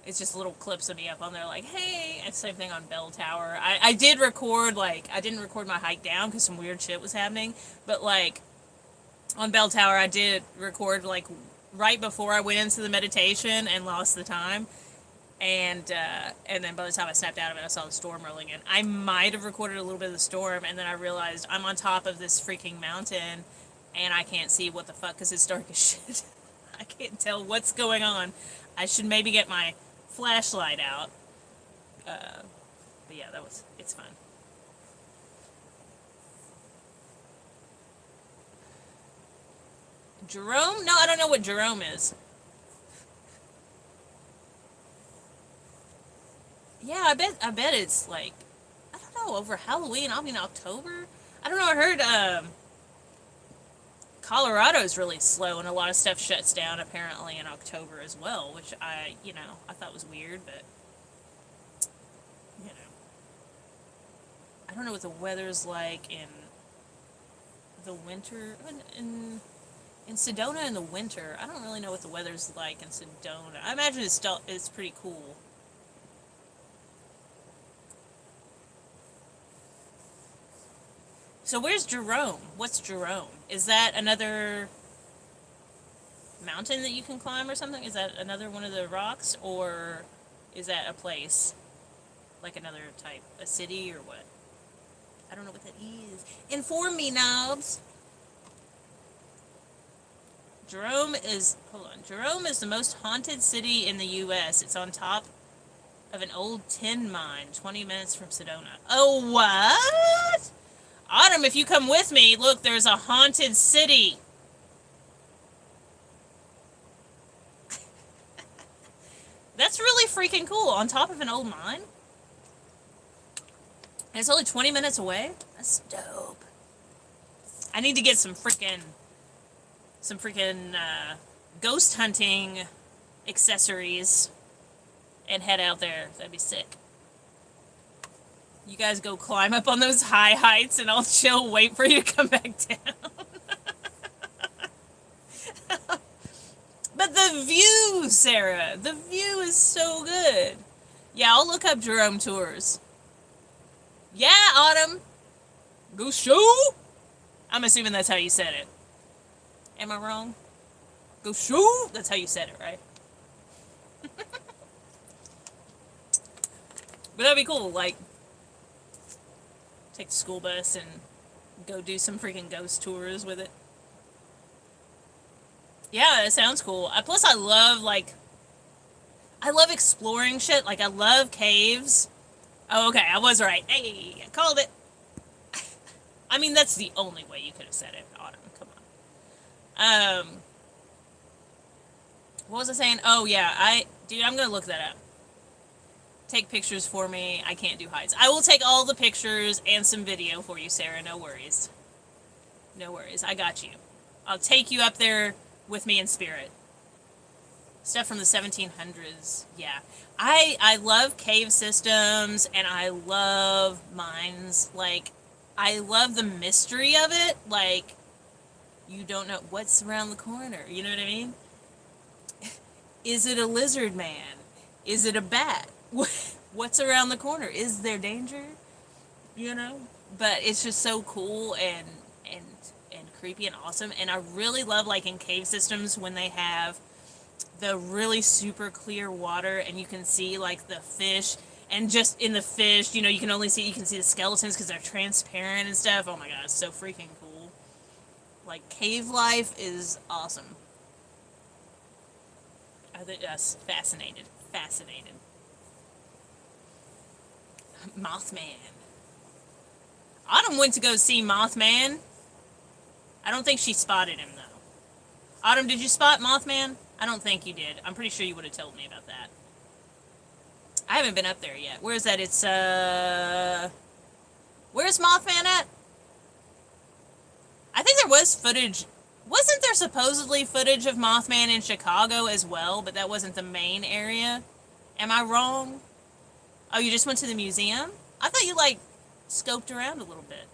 it's just little clips of me up on there like, hey, and same thing on Bell Tower. I did record, like, I didn't record my hike down because some weird shit was happening, but, like, on Bell Tower I did record, like, right before I went into the meditation and lost the time, and then by the time I snapped out of it, I saw the storm rolling in. I might have recorded a little bit of the storm, and then I realized I'm on top of this freaking mountain, and I can't see what the fuck because it's dark as shit. I can't tell what's going on. I should maybe get my flashlight out. But yeah, it's fun. Jerome? No, I don't know what Jerome is. Yeah, I bet it's like, I don't know, over Halloween, I mean October? I don't know, I heard, Colorado's really slow and a lot of stuff shuts down apparently in October as well, which I thought was weird, but, I don't know what the weather's like in the winter, in Sedona in the winter. I don't really know what the weather's like in Sedona. I imagine it's pretty cool. So where's Jerome? What's Jerome? Is that another mountain that you can climb or something? Is that another one of the rocks? Or is that a place? Like another type, a city or what? I don't know what that is. Inform me, knobs. Jerome is the most haunted city in the U.S. It's on top of an old tin mine, 20 minutes from Sedona. Oh, what? Autumn, if you come with me, look, there's a haunted city. That's really freaking cool. On top of an old mine? And it's only 20 minutes away? That's dope. I need to get some freaking ghost hunting accessories and head out there. That'd be sick. You guys go climb up on those high heights and I'll chill, wait for you to come back down. But the view, Sarah, the view is so good. Yeah, I'll look up Jerome Tours. Yeah, Autumn. Go show? I'm assuming that's how you said it. Am I wrong? Go show? That's how you said it, right? But that'd be cool, like, take the school bus and go do some freaking ghost tours with it. Yeah, that sounds cool. Plus, I love, like, I love exploring shit. Like, I love caves. Oh, okay, I was right. Hey, I called it. I mean, that's the only way you could have said it, Autumn. Come on. What was I saying? Oh, yeah, dude, I'm gonna look that up. Take pictures for me. I can't do heights. I will take all the pictures and some video for you, Sarah. No worries. No worries. I got you. I'll take you up there with me in spirit. Stuff from the 1700s. Yeah. I love cave systems and I love mines. Like, I love the mystery of it. Like, you don't know what's around the corner. You know what I mean? Is it a lizard man? Is it a bat? What's around the corner? Is there danger? You know? But it's just so cool and creepy and awesome. And I really love, like, in cave systems when they have the really super clear water and you can see, like, the fish. And just in the fish, you know, you can see the skeletons because they're transparent and stuff. Oh my god, it's so freaking cool. Like, cave life is awesome. I think that's fascinated. Fascinated. Mothman. Autumn went to go see Mothman. I don't think she spotted him, though. Autumn, did you spot Mothman? I don't think you did. I'm pretty sure you would have told me about that. I haven't been up there yet. Where's that? It's, where's Mothman at? I think there was footage. Wasn't there supposedly footage of Mothman in Chicago as well, but that wasn't the main area? Am I wrong? Oh, you just went to the museum? I thought you, like, scoped around a little bit.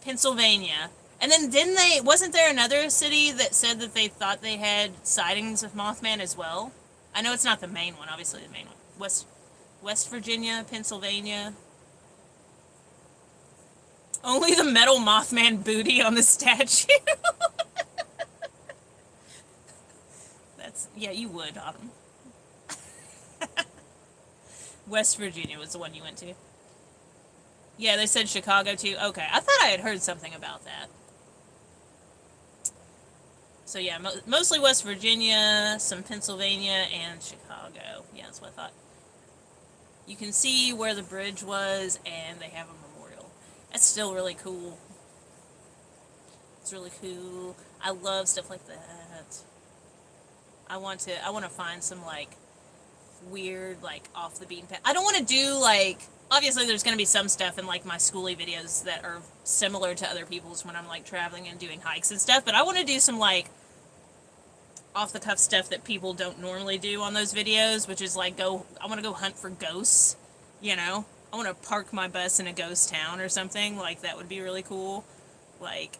Pennsylvania. And then wasn't there another city that said that they thought they had sightings of Mothman as well? I know it's not the main one, obviously the main one. West Virginia, Pennsylvania. Only the metal Mothman booty on the statue. Yeah, you would, Autumn. West Virginia was the one you went to. Yeah, they said Chicago too. Okay, I thought I had heard something about that. So yeah, mostly West Virginia, some Pennsylvania, and Chicago. Yeah, that's what I thought. You can see where the bridge was, and they have a memorial. That's still really cool. It's really cool. I love stuff like that. I want to find some, like, weird, like, off the beaten path. I don't want to do, like, obviously there's going to be some stuff in, like, my schooly videos that are similar to other people's when I'm, like, traveling and doing hikes and stuff, but I want to do some, like, off-the-cuff stuff that people don't normally do on those videos, which is, like, I want to go hunt for ghosts, you know? I want to park my bus in a ghost town or something, like, that would be really cool. Like,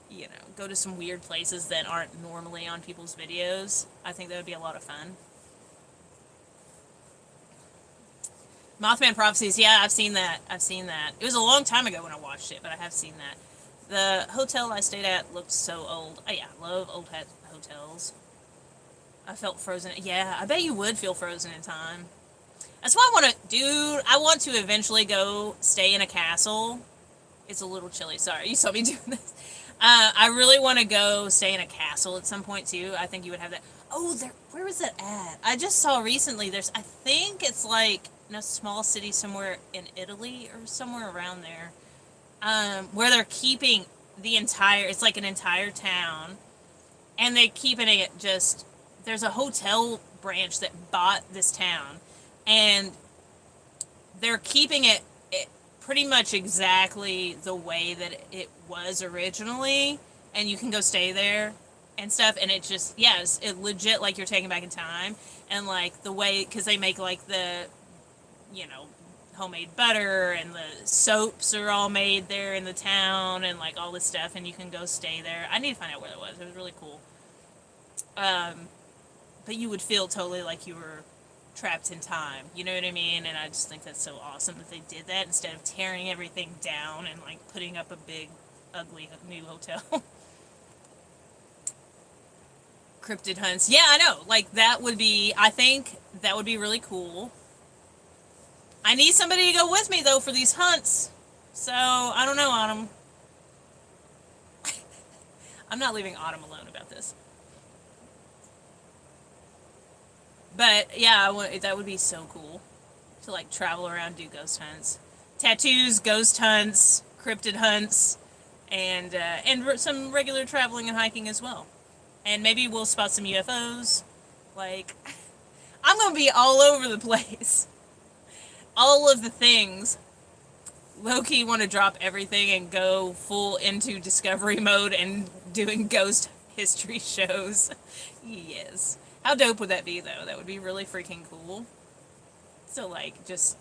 you know, go to some weird places that aren't normally on people's videos. I think that would be a lot of fun. Mothman Prophecies, yeah, I've seen that. It was a long time ago when I watched it, but I have seen that. The hotel I stayed at looked so old. Oh, yeah, I love old hotels. I felt frozen. Yeah, I bet you would feel frozen in time. That's why I want to eventually go stay in a castle. It's a little chilly. Sorry, you saw me doing this. I really want to go stay in a castle at some point, too. I think you would have that. Oh, where was that at? I just saw recently, I think it's, like, in a small city somewhere in Italy or somewhere around there, where they're keeping it's like an entire town, and they're keeping it there's a hotel branch that bought this town, and they're keeping it pretty much exactly the way that it was originally, and you can go stay there and stuff, and it just, yes, it legit, like, you're taken back in time, and, like, the way, because they make, like, the, you know, homemade butter, and the soaps are all made there in the town, and, like, all this stuff, and you can go stay there. I need to find out where it was. It was really cool. But you would feel totally like you were trapped in time, you know what I mean? And I just think that's so awesome that they did that instead of tearing everything down and, like, putting up a big, ugly new hotel. Cryptid hunts. Yeah, I know. Like, I think that would be really cool. I need somebody to go with me, though, for these hunts. So, I don't know, Autumn. I'm not leaving Autumn alone about this. But yeah, that would be so cool to like travel around, do ghost hunts, tattoos, ghost hunts, cryptid hunts, and some regular traveling and hiking as well. And maybe we'll spot some UFOs. Like, I'm gonna be all over the place. All of the things. Low-key want to drop everything and go full into discovery mode and doing ghost history shows. Yes. How dope would that be, though? That would be really freaking cool. So, like, just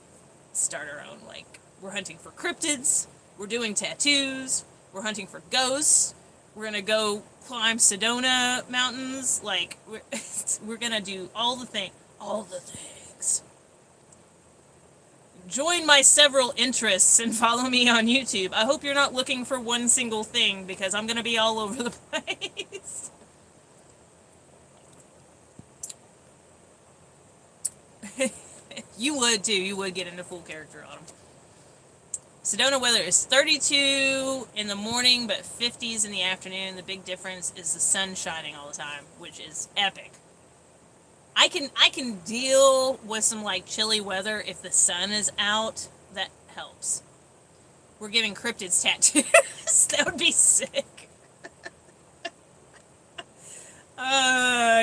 start our own. Like, we're hunting for cryptids. We're doing tattoos. We're hunting for ghosts. We're gonna go climb Sedona mountains. Like, we're gonna do all the things. Join my several interests and follow me on YouTube. I hope you're not looking for one single thing, because I'm gonna be all over the place. You would too. You would get into full character on them. Sedona weather is 32 in the morning, but 50s in the afternoon. The big difference is the sun shining all the time, which is epic. I can deal with some like chilly weather if the sun is out. That helps. We're giving cryptids tattoos. That would be sick.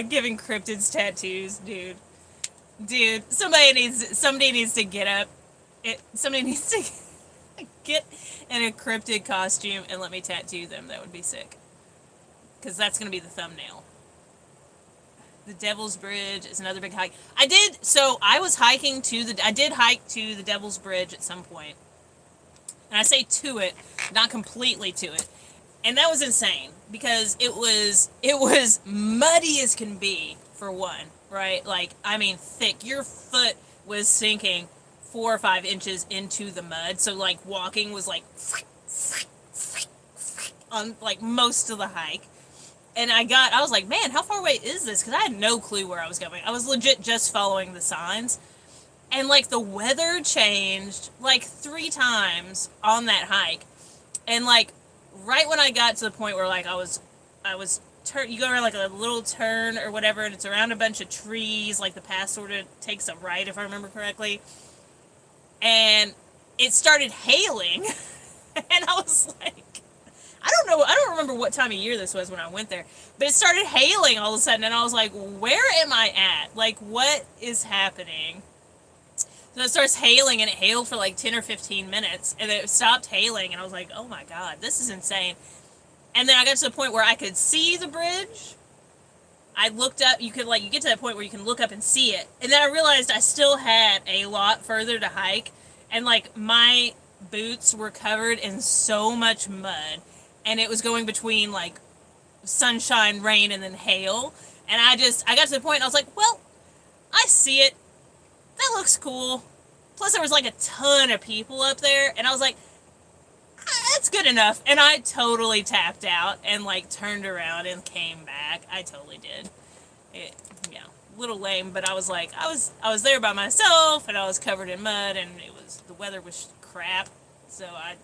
Giving cryptids tattoos, dude. Dude, somebody needs to get up. Somebody needs to get in a cryptid costume and let me tattoo them. That would be sick. Because that's going to be the thumbnail. The Devil's Bridge is another big hike. I did hike to the Devil's Bridge at some point. And I say to it, not completely to it. And that was insane. Because it was muddy as can be, for one. Right? Like, I mean, thick. Your foot was sinking 4 or 5 inches into the mud. So, like, walking was like on, like, most of the hike. And I was like, man, how far away is this? Because I had no clue where I was going. I was legit just following the signs. And, like, the weather changed, like, 3 times on that hike. And, like, right when I got to the point where, like, you go around, like, a little turn or whatever, and it's around a bunch of trees. Like, the path sort of takes a right, if I remember correctly. And it started hailing. And I was like, I don't remember what time of year this was when I went there, but it started hailing all of a sudden, and I was like, where am I at? Like, what is happening? So it starts hailing, and it hailed for like 10 or 15 minutes, and then it stopped hailing, and I was like, oh my god, this is insane. And then I got to the point where I could see the bridge. I looked up, you get to that point where you can look up and see it, and then I realized I still had a lot further to hike, and like, my boots were covered in so much mud, and it was going between, like, sunshine, rain, and then hail. And I got to the point, and I was like, well, I see it. That looks cool. Plus, there was, like, a ton of people up there, and I was like, that's good enough. And I totally tapped out and, like, turned around and came back. I totally did. Yeah, a little lame, but I was like, I was there by myself, and I was covered in mud, and the weather was crap. So I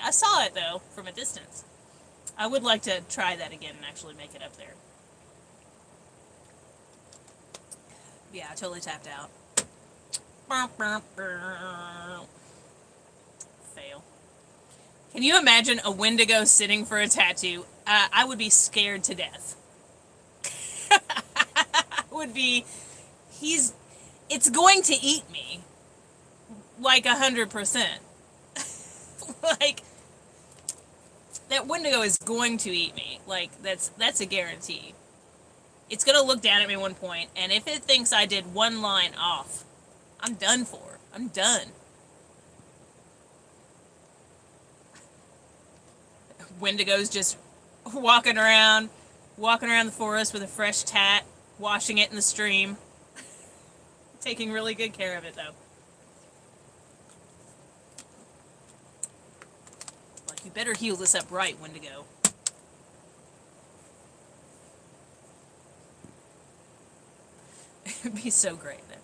saw it, though, from a distance. I would like to try that again and actually make it up there. Yeah, I totally tapped out. Fail. Can you imagine a Wendigo sitting for a tattoo? I would be scared to death. It's going to eat me. Like 100%. Like, that Wendigo is going to eat me. Like, that's a guarantee. It's gonna look down at me at one point, and if it thinks I did one line off, I'm done for. I'm done. Wendigo's just walking around the forest with a fresh tat, washing it in the stream. Taking really good care of it, though. You better heal this up right, Wendigo. It'd be so great then.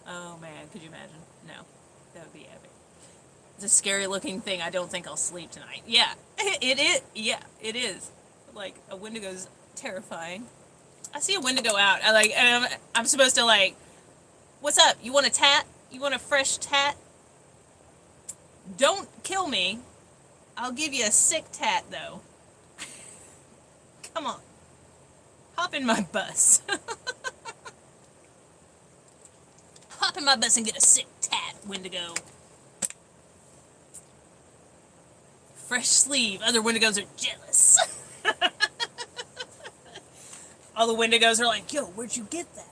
Oh man, could you imagine? No. That would be epic. It's a scary looking thing. I don't think I'll sleep tonight. Yeah. It is. Yeah, it is. Like, a Wendigo's terrifying. I see a Wendigo out. I'm supposed to, like, What's up? You want a tat? You want a fresh tat? Don't kill me. I'll give you a sick tat, though. Come on. Hop in my bus. Hop in my bus and get a sick tat, Wendigo. Fresh sleeve. Other Wendigos are jealous. All the Wendigos are like, yo, where'd you get that?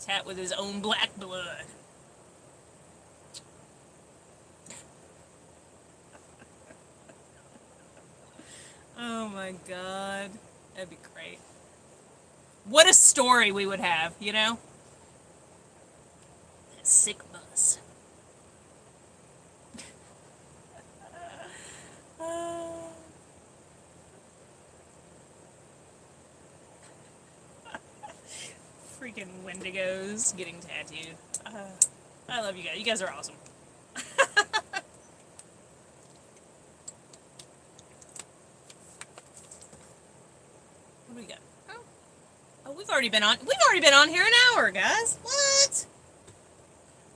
Tat with his own black blood. Oh my god. That'd be great. What a story we would have, you know? That sick bus. Freaking Wendigos getting tattooed. I love you guys. You guys are awesome. What do we got? Oh, we've already been on. We've already been on here an hour, guys. What?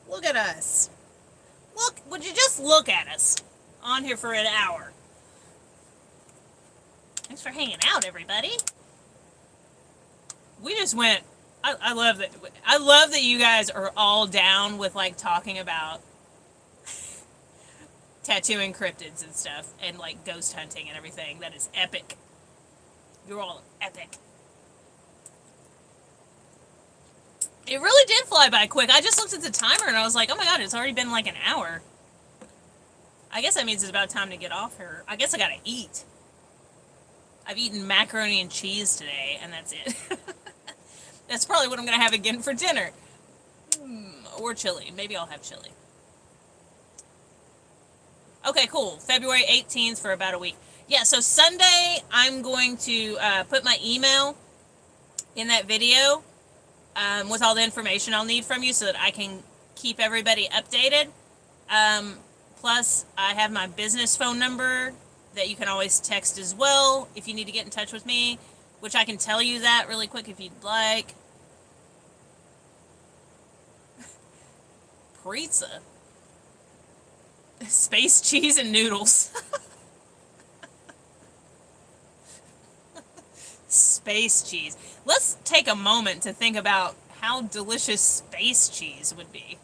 Look at us. Look. Would you just look at us? On here for an hour. Thanks for hanging out, everybody. We just went. I love that. I love that you guys are all down with like talking about tattooing cryptids and stuff, and like ghost hunting and everything. That is epic. You're all epic. It really did fly by quick. I just looked at the timer and I was like, oh my god, it's already been like an hour. I guess that means it's about time to get off here. I guess I gotta eat. I've eaten macaroni and cheese today, and that's it. That's probably what I'm gonna have again for dinner. Or chili. Maybe I'll have chili. Okay, cool. February 18th for about a week. Yeah, so Sunday, I'm going to put my email in that video with all the information I'll need from you so that I can keep everybody updated. Plus, I have my business phone number that you can always text as well if you need to get in touch with me, which I can tell you that really quick if you'd like. Pizza. Space cheese and noodles. Space cheese. Let's take a moment to think about how delicious space cheese would be.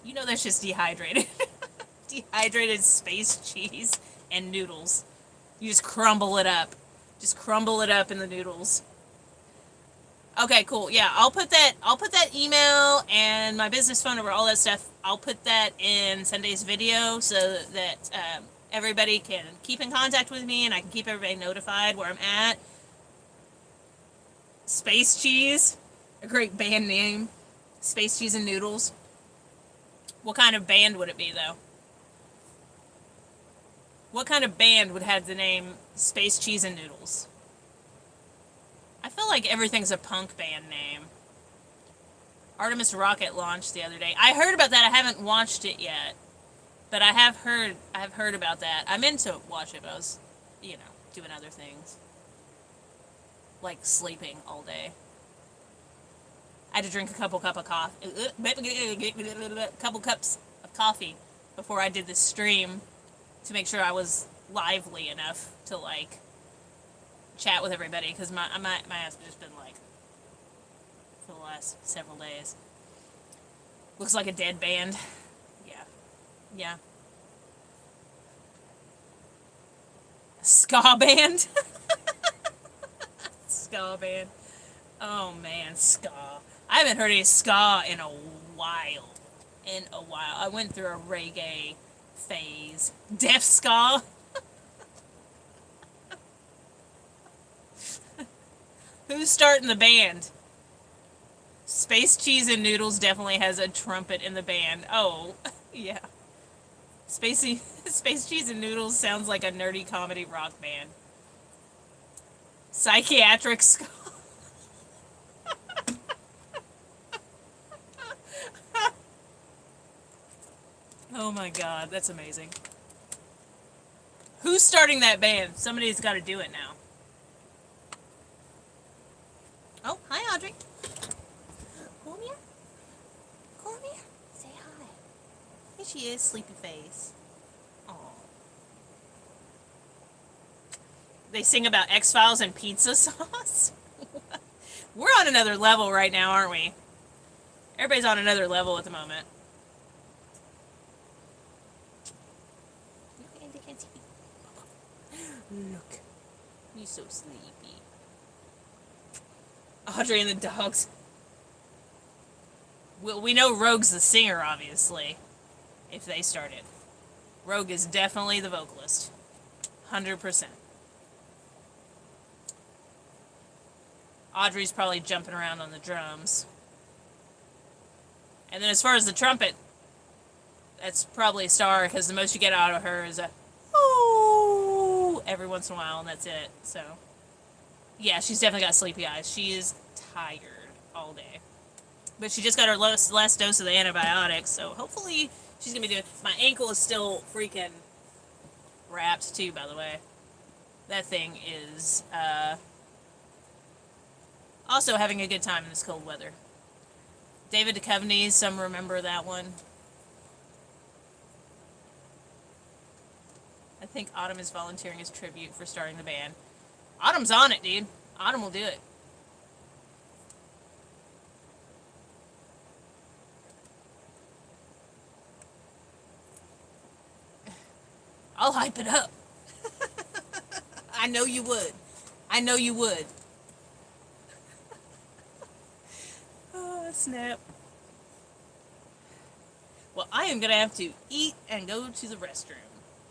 You know that's just dehydrated. Dehydrated space cheese and noodles. You just crumble it up. Just crumble it up in the noodles. Okay, cool. Yeah, I'll put that email and my business phone number, all that stuff. I'll put that in Sunday's video so that everybody can keep in contact with me and I can keep everybody notified where I'm at. Space Cheese, a great band name. Space Cheese and Noodles. What kind of band would it be, though? What kind of band would have the name Space Cheese and Noodles? I feel like everything's a punk band name. Artemis Rocket launched the other day. I heard about that. I haven't watched it yet. But I have heard about that. I meant to watch it, but I was, doing other things. Like sleeping all day. I had to drink a couple cups of coffee before I did this stream to make sure I was lively enough to, like, chat with everybody, because my ass has just been, like, for the last several days. Looks like a dead band. Yeah. Ska band? Ska band. Oh, man, ska. I haven't heard any ska in a while. I went through a reggae phase. Deaf ska? Who's starting the band? Space Cheese and Noodles definitely has a trumpet in the band. Oh, yeah. Space Cheese and Noodles sounds like a nerdy comedy rock band. Psychiatric ska. Oh my god, that's amazing. Who's starting that band? Somebody's got to do it now. Oh, hi, Audrey. Come here. Come here. Say hi. Here she is, sleepy face. Aw. They sing about X-Files and pizza sauce? We're on another level right now, aren't we? Everybody's on another level at the moment. Look. You're so sleepy. Audrey and the dogs. We know Rogue's the singer, obviously. If they started. Rogue is definitely the vocalist. 100%. Audrey's probably jumping around on the drums. And then as far as the trumpet, that's probably a star, because the most you get out of her is a ooh every once in a while, and that's it. So, yeah, she's definitely got sleepy eyes. She is tired all day. But she just got her last dose of the antibiotics, so hopefully she's going to be doing... My ankle is still freaking wrapped, too, by the way. That thing is, also having a good time in this cold weather. David Duchovny, some remember that one. I think Autumn is volunteering as tribute for starting the band. Autumn's on it, dude. Autumn will do it. I'll hype it up. I know you would. I know you would. Oh, snap. Well, I am going to have to eat and go to the restroom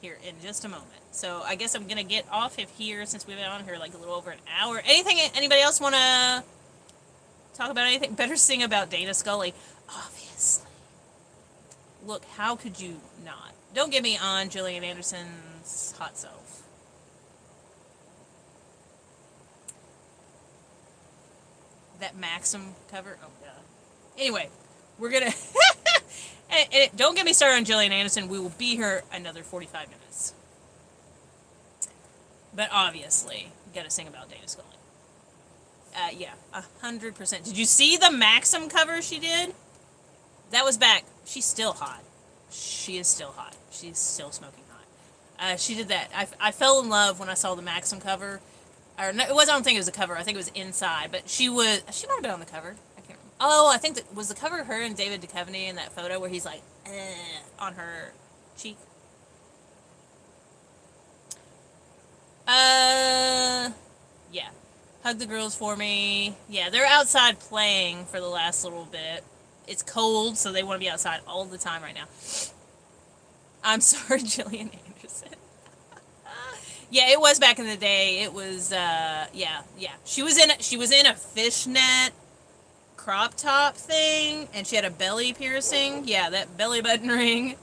here in just a moment. So I guess I'm going to get off of here since we've been on here like a little over an hour. Anything, anybody else want to talk about anything? Better sing about Dana Scully. Obviously. Look, how could you not? Don't get me on Gillian Anderson's hot self. That Maxim cover. Oh, God. Anyway, we're going to... don't get me started on Gillian Anderson. We will be here another 45 minutes. But obviously, you got to sing about Dana Scully. Yeah, 100%. Did you see the Maxim cover she did? That was back. She's still hot. She is still hot. She's still smoking hot. She did that. I fell in love when I saw the Maxim cover. Or no, it was. I don't think it was a cover. I think it was inside. But she might have been on the cover. I can't remember. Oh, I think that was the cover. Her and David Duchovny in that photo where he's like on her cheek. Yeah. Hug the girls for me. Yeah, they're outside playing for the last little bit. It's cold, so they want to be outside all the time right now. I'm sorry, Gillian Anderson. Yeah, it was back in the day. It was, yeah. She was in a fishnet crop top thing, and she had a belly piercing. Yeah, that belly button ring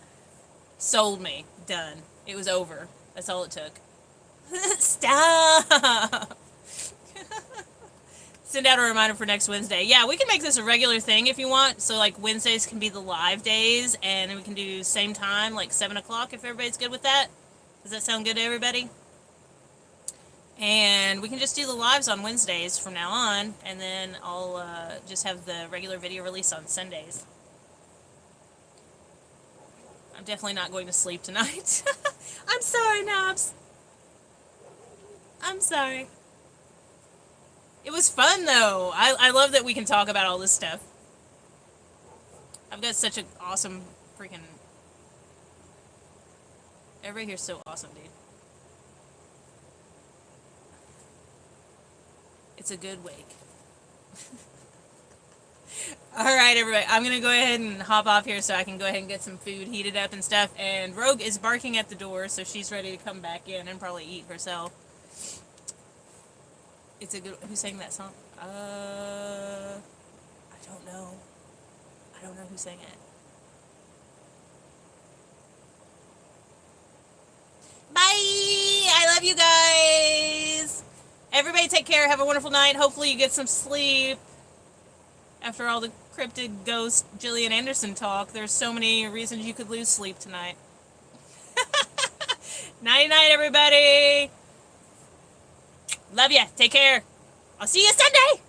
sold me. Done. It was over. That's all it took. Stop! Send out a reminder for next Wednesday. Yeah, we can make this a regular thing if you want. So, like, Wednesdays can be the live days, and we can do same time, like 7 o'clock, if everybody's good with that. Does that sound good to everybody? And we can just do the lives on Wednesdays from now on, and then I'll just have the regular video release on Sundays. I'm definitely not going to sleep tonight. I'm sorry, Knobs. I'm sorry. It was fun, though. I love that we can talk about all this stuff. I've got such an awesome freaking... Everybody here's so awesome, dude. It's a good wake. Alright, everybody. I'm going to go ahead and hop off here so I can go ahead and get some food heated up and stuff. And Rogue is barking at the door, so she's ready to come back in and probably eat herself. It's a good... Who sang that song? I don't know. I don't know who sang it. Bye! I love you guys! Everybody take care. Have a wonderful night. Hopefully you get some sleep. After all the cryptid ghost Gillian Anderson talk, there's so many reasons you could lose sleep tonight. Night-night, everybody! Love ya. Take care. I'll see you Sunday!